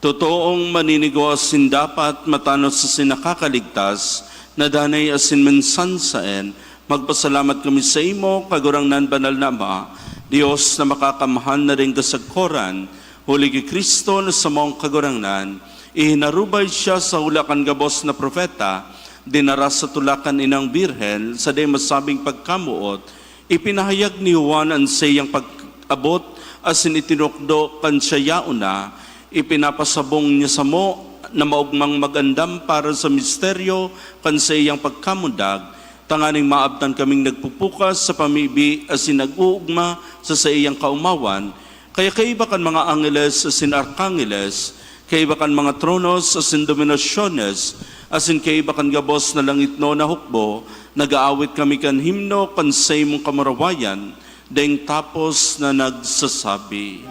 Totoong maninigo asin dapat matanos sa sinakakaligtas, na danay asin mensansaen, magpasalamat kami sa imo, kagurangnan banal na Ama, Diyos na makakamahan na rin kasagkoran, huli ki Kristo na sa mong kagurangnan, ihinarubay siya sa hulakan gabos na propeta, dinara sa tulakan inang birhen, sa di masabing pagkamuot, ipinahayag ni Juan ang sayang pag-abot, asin itinukdo kan siya yauna, ipinapasabong niya sa mo na maugmang magandam para sa misteryo kan sa iyang pagkamundag, tanganing maabtan kaming nagpupukas sa pamibi asin nag-uugma sa iyang kaumawan, kaya kaiba kan mga angeles asin arkangeles, kaiba kan mga tronos asin dominasyones, asin kaiba kan gabos na langit no na hukbo, nag-aawit kami kan himno kan sa imong kamarawayan, deng tapos na nagsasabi.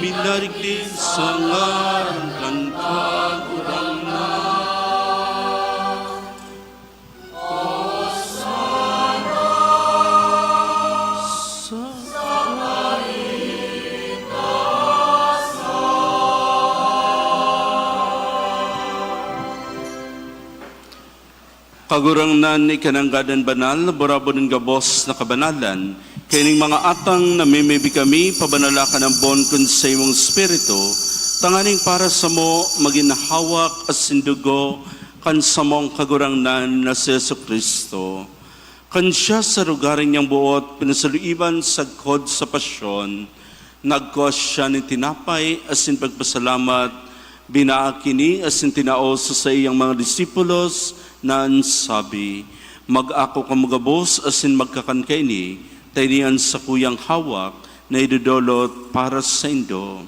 Minariglig sa ngaran kan kagurangnan. Kagurangnan ikananggadan banal, borabo ng gabos na kabanalan, kining mga atang namimibi kami, pabanalakan ang bon kun sa imong spirito, tanganing para sa mo maginahawak as sindugo kan sa mong kagurangnan na si Jesucristo. Kan siya sa lugaring niyang buot, pinasaluiban sa kod sa pasyon, nagkos siya ni tinapay asin pagpasalamat, binaakini asin tinaos sa iyang mga disipulos, na sabi, mag-ako kamugabos asin magkakankaini, taynian sa kuyang hawak na idudolot para sa indo.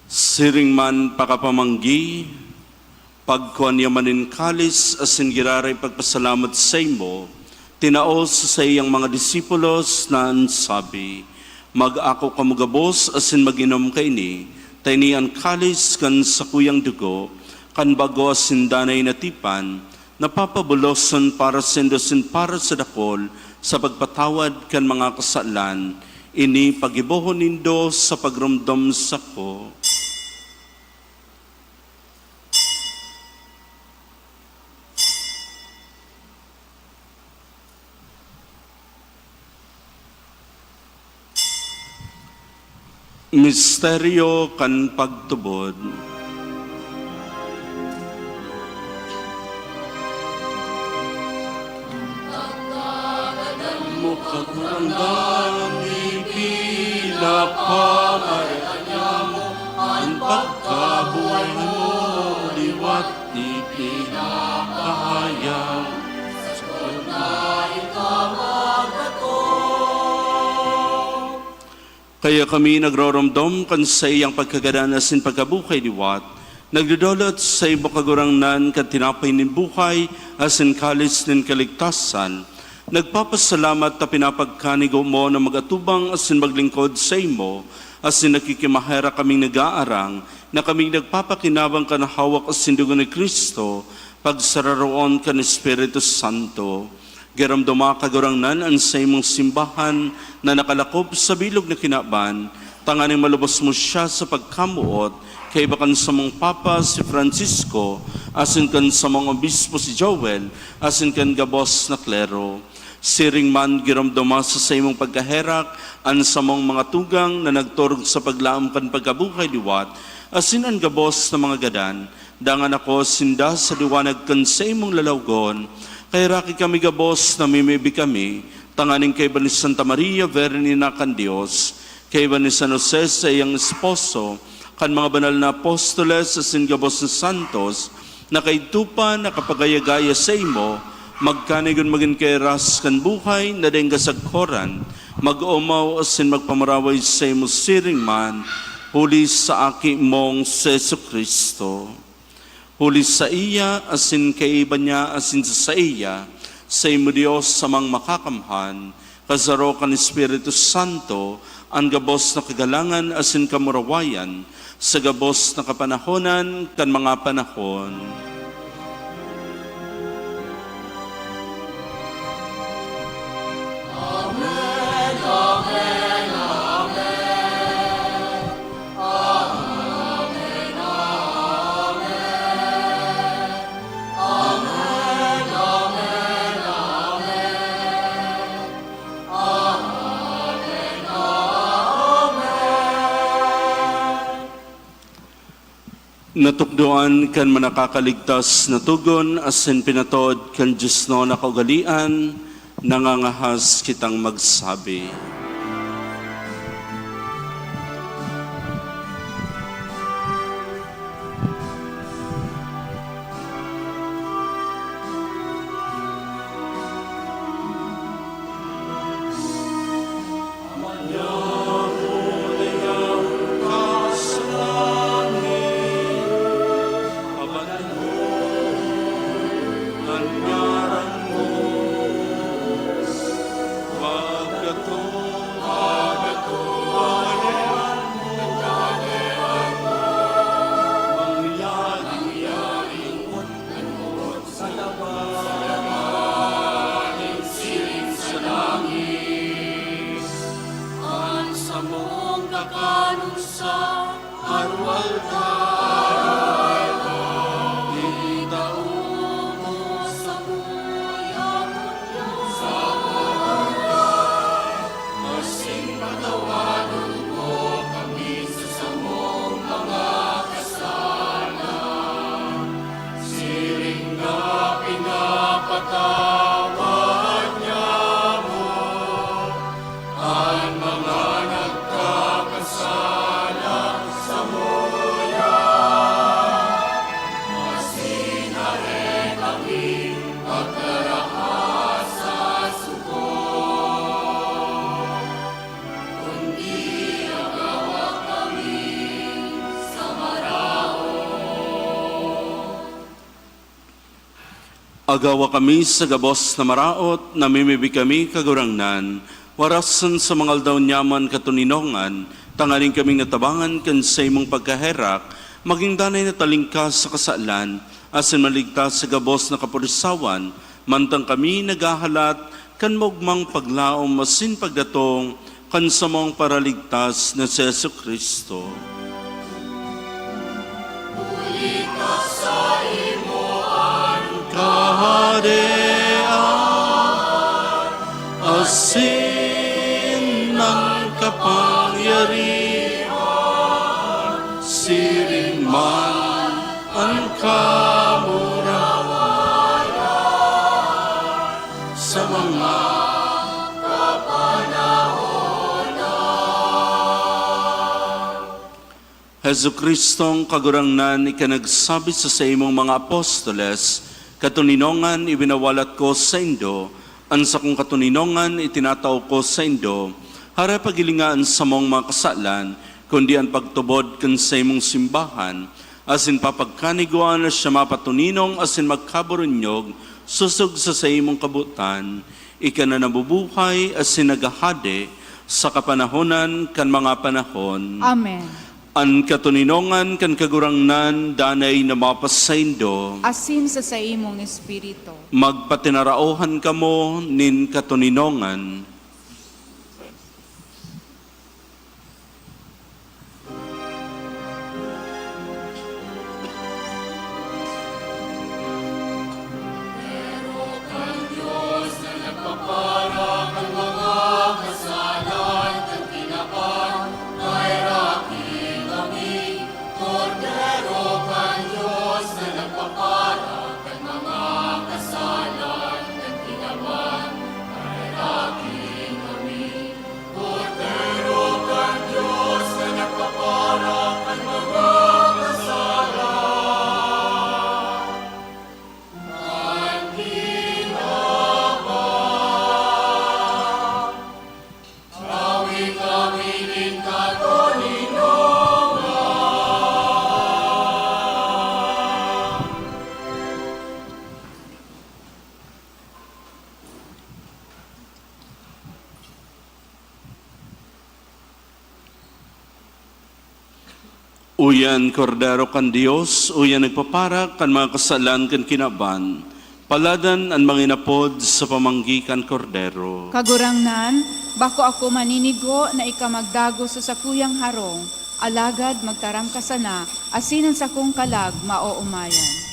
Siring man pakapamanggi, pagkuhan niya manin kalis asin giraray pagpasalamat sa imo, tinaos sa iyang mga disipulos na sabi, mag-ako kamugabos asin mag-inom kaini, taynian kalis kan sa kuyang dugo, kan bago asin danay natipan, napapabulosan para sendosin para sa dakol, sa pagpatawad kan mga kasalan, ini pagibohon nindo sa pagrumdom sa ko. Misteryo kan pagtubod. Mukakurangdan ipinapamaranya mo, ang pagkabuhay mo, liwat ipinapahayag. Kaya kami nagroramdam kan sa iyang pagkagadanas in pagkabuhay liwat, nagdudulot sa ibo kagurangnan kan tinapay nin buhay asin kalis nin kaligtasan. Nagpapasalamat na pinapagkanigo mo na magatubang asin maglingkod sa imo, asin nakikimahera kaming nag-aarang, na kaming nagpapakinabang ka na hawak asin dugo ni Kristo, pagsararoon ka ni Espiritu Santo. Garamdama kagurangnan ang sa imong simbahan na nakalakob sa bilog na kinaban, tanganing malubos mo siya sa pagkamuot, kay bakan sa mong Papa si Francisco, asin kan sa mong Obispo si Joel, asin kan gabos na klero. Siring man giramdama sa imong pagkaherak, ang sa mong mga tugang na nagturog sa paglaom kan pagkabuhay liwat, asin ang gabos na mga gadan, dangan ako sinda sa liwanag kan sa imong lalawgon, kay raki kami gabos na mimibi kami, tanganing kay ni Santa Maria, Verenina kan Diyos, kay ni San Jose sa iyang esposo, kan mga banal na apostoles sa gabos ng santos, na kay tupa na kapagayagaya sa imo, magkanigon maging kay ras kan buhay, na dahil gasagkoran, mag-umaw asin magpamaraway sa imo siring man, huli sa aki mong Seso Kristo. Huli sa iya, asin kay iba niya, asin sa iya, sa imo Diyos samang makakamhan, kasaro kan Espiritu Santo, ang gabos na kagalangan, asin kamurawayan, sa gabos na kapanahonan, kan mga panahon. Natukdoan kan manakakaligtas na tugon, asin pinatod kan Diyos no na kaugalian, nangangahas kitang magsabi. Agawa kami sa gabos na maraot, namimibi kami kagurangnan, warasan sa mga aldaw nyaman katuninongan, tangaling kaming natabangan kan sa imong pagkaherak, maging danay na talingkas sa kasalan, asin maligtas sa gabos na kapurisawan, mantang kami nagahalat, kan mogmang paglaom masin pagdatong, kan sa mong paraligtas na Seso Kristo. Kahadean, asin ng kapangyarihan, siring man ang kamurawayan sa mga Hesu Kristong kagurangnan ikanagsabi sa imong mga apostoles, katuninongan ibinawalat ko sa Indo, ang sa kong katuninongan itinataw ko sa Indo, hara pagilingaan sa mong mga kasalan, kundi ang pagtubod kan sa imong simbahan, asin papagkaniguan na siya mapatuninong asin magkaburunyog, susog sa imong kabutan, ika na nabubuhay asin nagahade sa kapanahonan kan mga panahon. Amen. An katuninongan kan kagurangnan danay na mapasaindo, Asin sa imong espiritu. magpatinaraohan kamo nin katuninongan. Uyan kordero kan Dios, uyan nagpapara kan mga kasalan kan kinaban, paladan ang mga inapod sa pamanggi kan kordero. Kagurangnan, bako ako maninigo na ikamagdago sa sakuyang harong, alagad magtarang kasana, asinan sa kong kalag maoumayan.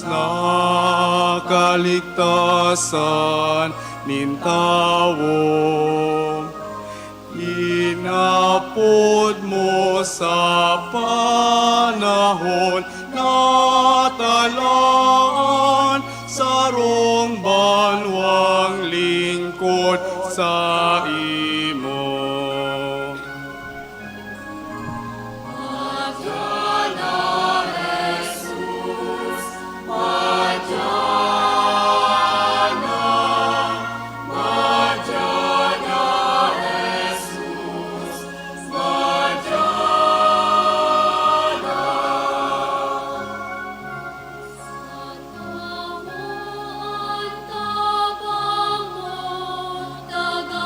na kaligtasan nin tawo. Inapod mo sa panahon na talaan, sarong banwang lingkod sa imo. Tabangon, taga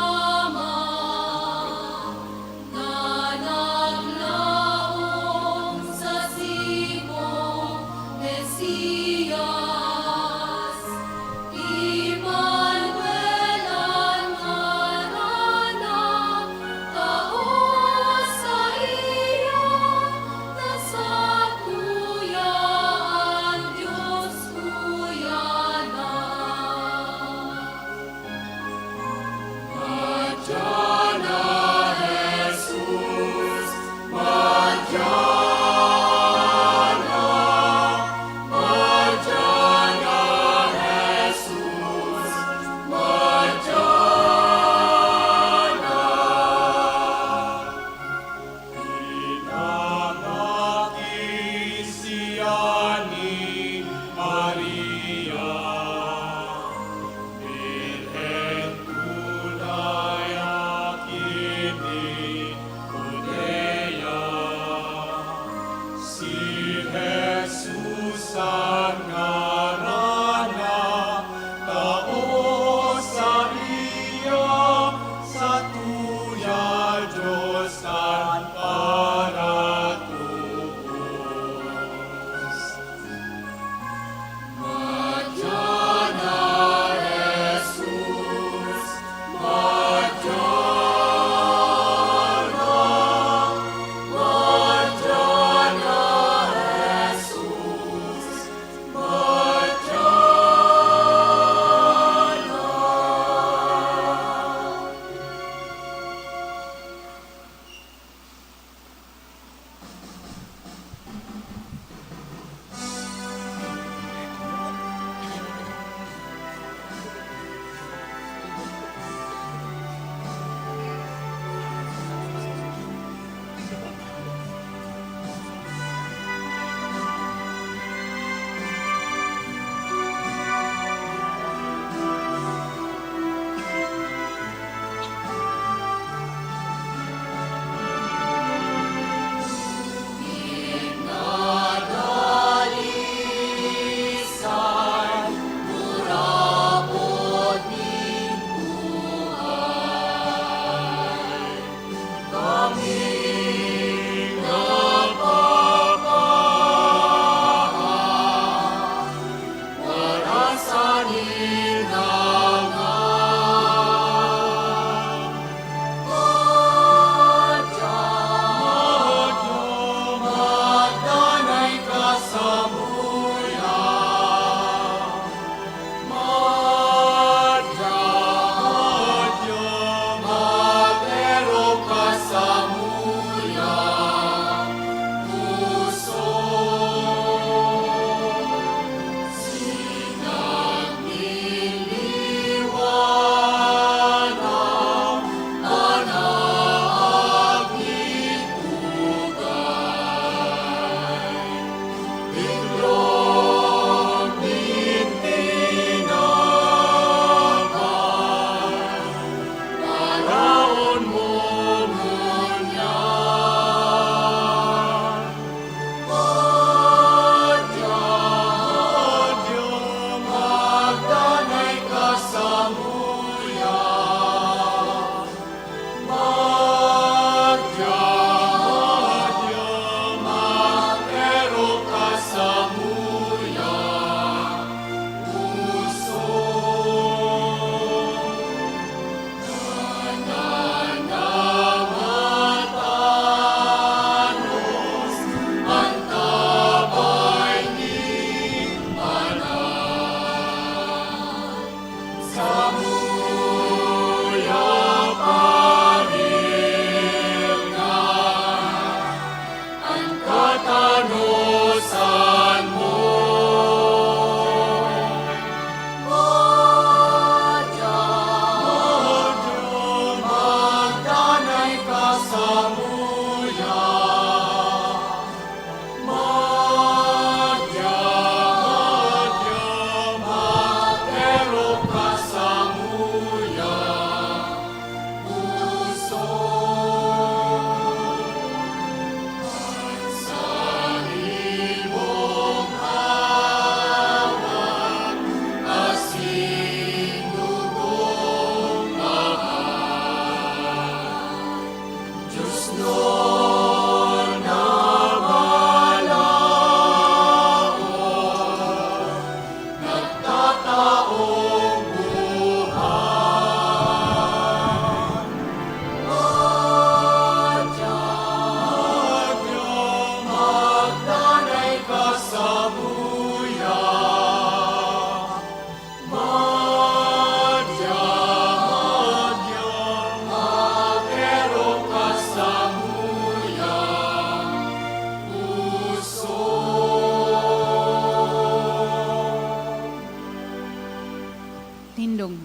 Tindong.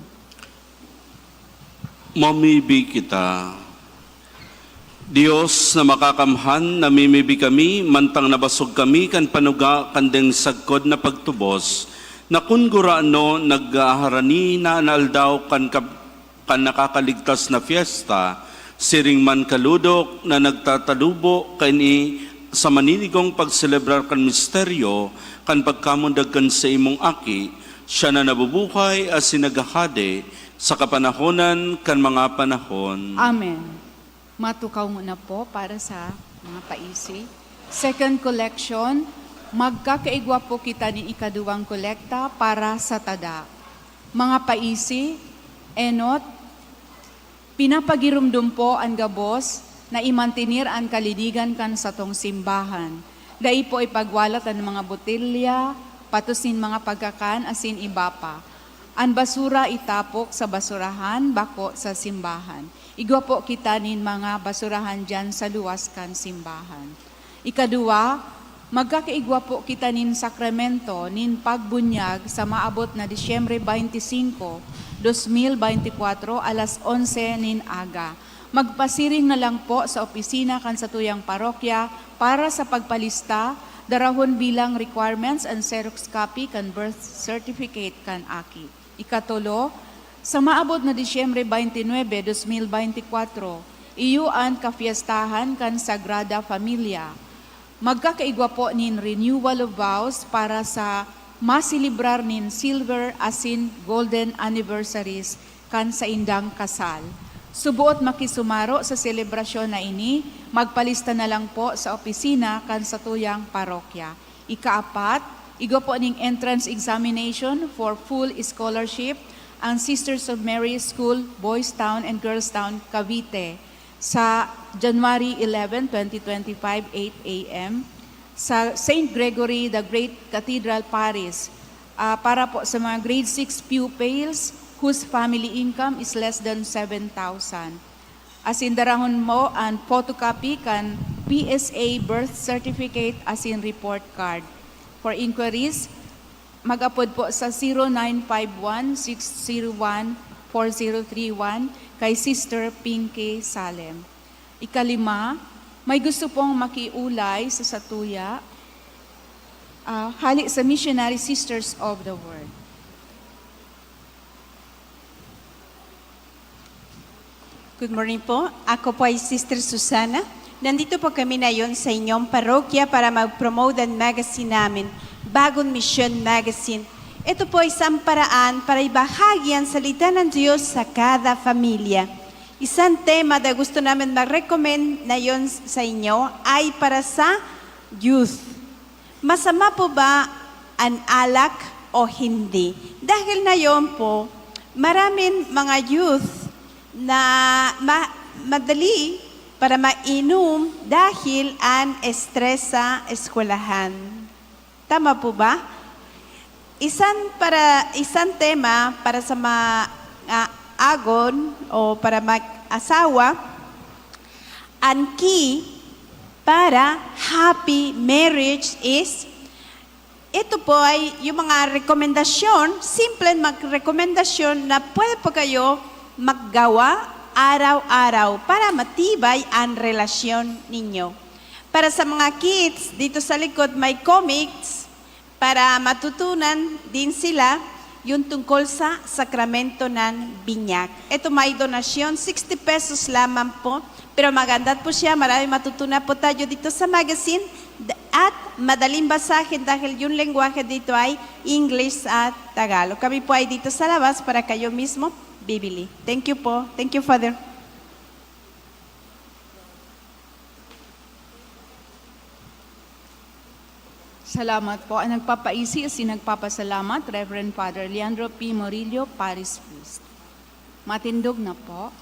Mamibig kita. Dios na makakamhan, namimibi kami, mantang nabasog kami, kan panuga, kandeng sagkod na pagtubos, na kun guraano nag-aharani na analdaw kan nakakaligtas na fiesta, siring man kaludok na nagtatalubo kani sa maninigong pagselebrar kan misteryo, kan pagkamundag kan sa imong aki, siya na nabubuhay as sinagahade sa kapanahonan kan mga panahon. Amen. Matukaw muna po para sa mga paisi. Second collection, magkakaigwa po kita ni ikaduwang kolekta para sa tada. Mga paisi, enot, pinapagirumdum po ang gabos na imantinir ang kalinigan kan sa tong simbahan. Dai po ipagwalat ang mga botelya, patusin mga pagkakan, asin iba pa. Ang basura itapok sa basurahan, bako sa simbahan. Igwa po kita nin mga basurahan dyan sa luwas kan simbahan. Ikaduwa, magkakaigwa po kita nin sakramento nin pagbunyag sa maabot na Disyembre 25, 2024, alas 11 nin aga. Magpasiring na lang po sa opisina kan sa tuyang parokya para sa pagpalista, darahon bilang requirements and Xerox copy kan birth certificate kan aki. Ikatulo, sa maabot na Disyembre 29, 2024, iyuan kafiestahan kan Sagrada Familia. Magkakaigwa po nin renewal of vows para sa masilibrar nin silver asin golden anniversaries kan sa indang kasal. Subuot makisumaro sa selebrasyon na ini, magpalista na lang po sa opisina kan sa tuyang parokya. Ikaapat, igwa po ning entrance examination for full scholarship ang Sisters of Mary School, Boys Town and Girls Town, Cavite sa January 11, 2025, 8 a.m. sa St. Gregory the Great Cathedral, Paris para po sa mga grade 6 pupils whose family income is less than 7,000. As in darahon mo ang photocopy kan PSA birth certificate as in report card. For inquiries, mag-upod po sa 0951-601-4031 kay Sister Pinky Salem. Ikalima, may gusto pong makiulay sa satuya, hali sa Missionary Sisters of the Word. Good morning po. Ako po ay Sister Susana. Nandito po kami ngayon sa inyong parokya para mag-promote ang magazine namin, Bagong Mission Magazine. Ito po ay isang paraan para ibahagi ang salita ng Diyos sa kada pamilya. Isang tema na gusto namin mag-recommend na yon sa inyo ay para sa youth. Masama po ba ang alak o hindi? Dahil na yon po, maraming mga youth na madali para mainom dahil ang stress sa eskwelahan. Tama po ba? Isang tema para sa mga agon o para mag-asawa, ang key para happy marriage is, ito po ay yung mga rekomendasyon, simple mag-rekomendasyon na pwede po kayo maggawa araw-araw para matibay ang relasyon ninyo. Para sa mga kids, dito sa likod may comics para matutunan din sila yung tungkol sa sakramento ng binyak. Ito may donasyon, 60 pesos lamang po. Pero maganda po siya, marami matutunan po tayo dito sa magazine at madaling basahin dahil yung lengguwahe dito ay English at Tagalog. Kami po ay dito sa labas para kayo mismo bibili. Thank you po. Thank you, Father. Salamat po. Ang nagpapaisi si nagpapasalamat, Reverend Father Leandro P. Morillo, Paris Priest. Matindog na po.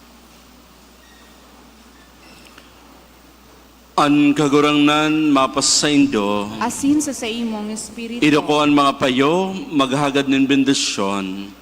An kagurangnan mapasaindo, Asin sa imong espiritu. ido ko ang mga payo, maghagad ng bendisyon.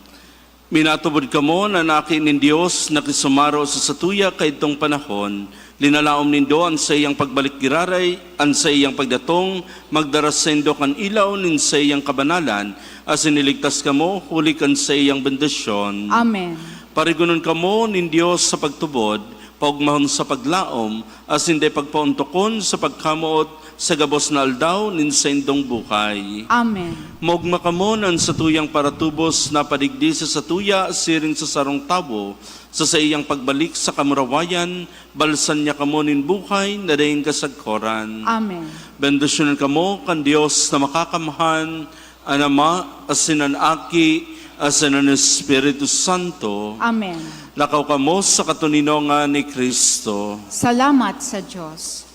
Minatubod ka mo na nakin ng Diyos na kisumaro sa satuya kay itong panahon, linalaom nindo ang sa iyang pagbalik giraray, ang sa iyang pagdatong, magdarasendo kan ilaw nin sa iyang kabanalan, as iniligtas ka mo, huli kan sa iyang bendisyon. Amen. Parigunon ka mo nin Diyos sa pagtubod, paugmahon sa paglaom, as hindi pagpauntokon sa pagkamuot sa gabos na aldaw nin sa indong buhay. Amen. Mogma ka mo nan sa tuyang paratubos na padigdi sa satuya, siring sa sarong tabo, sa iyang pagbalik sa kamurawayan, balsan niya ka mo nin buhay, na dahin kasagkoran. Amen. Bendisyonan ka mo kan Diyos na makakamahan, anama, asinan aki, asinan Espiritu Santo. Amen. Lakaw kamo sa katuninongan ni Kristo. Salamat sa Diyos.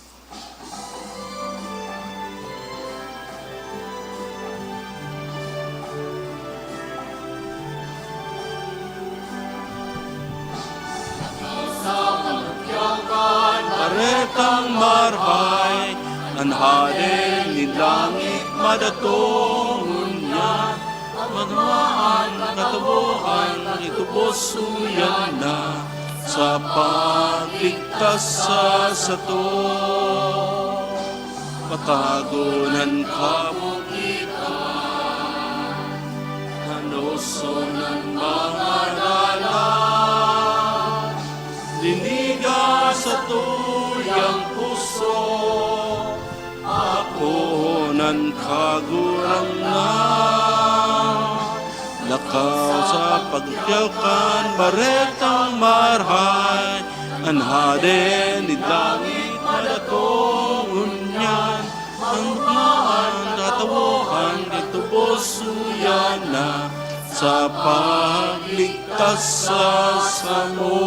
Karetang marhay, anhalen ni langit madatongon niya. Magmaan katubuhan, itubos uyan na sa pagligtas sa sato. Patagunan kabukitan, hanoson ng mga dalan. Diniga sa tuyang puso, ako nan kagurang na. Lakaw sa pagyakan, baretang marhay, anhade ni langit madatongon niyan. Ang maan katawohan, kitubos uyan na sa pagligtas sa samo.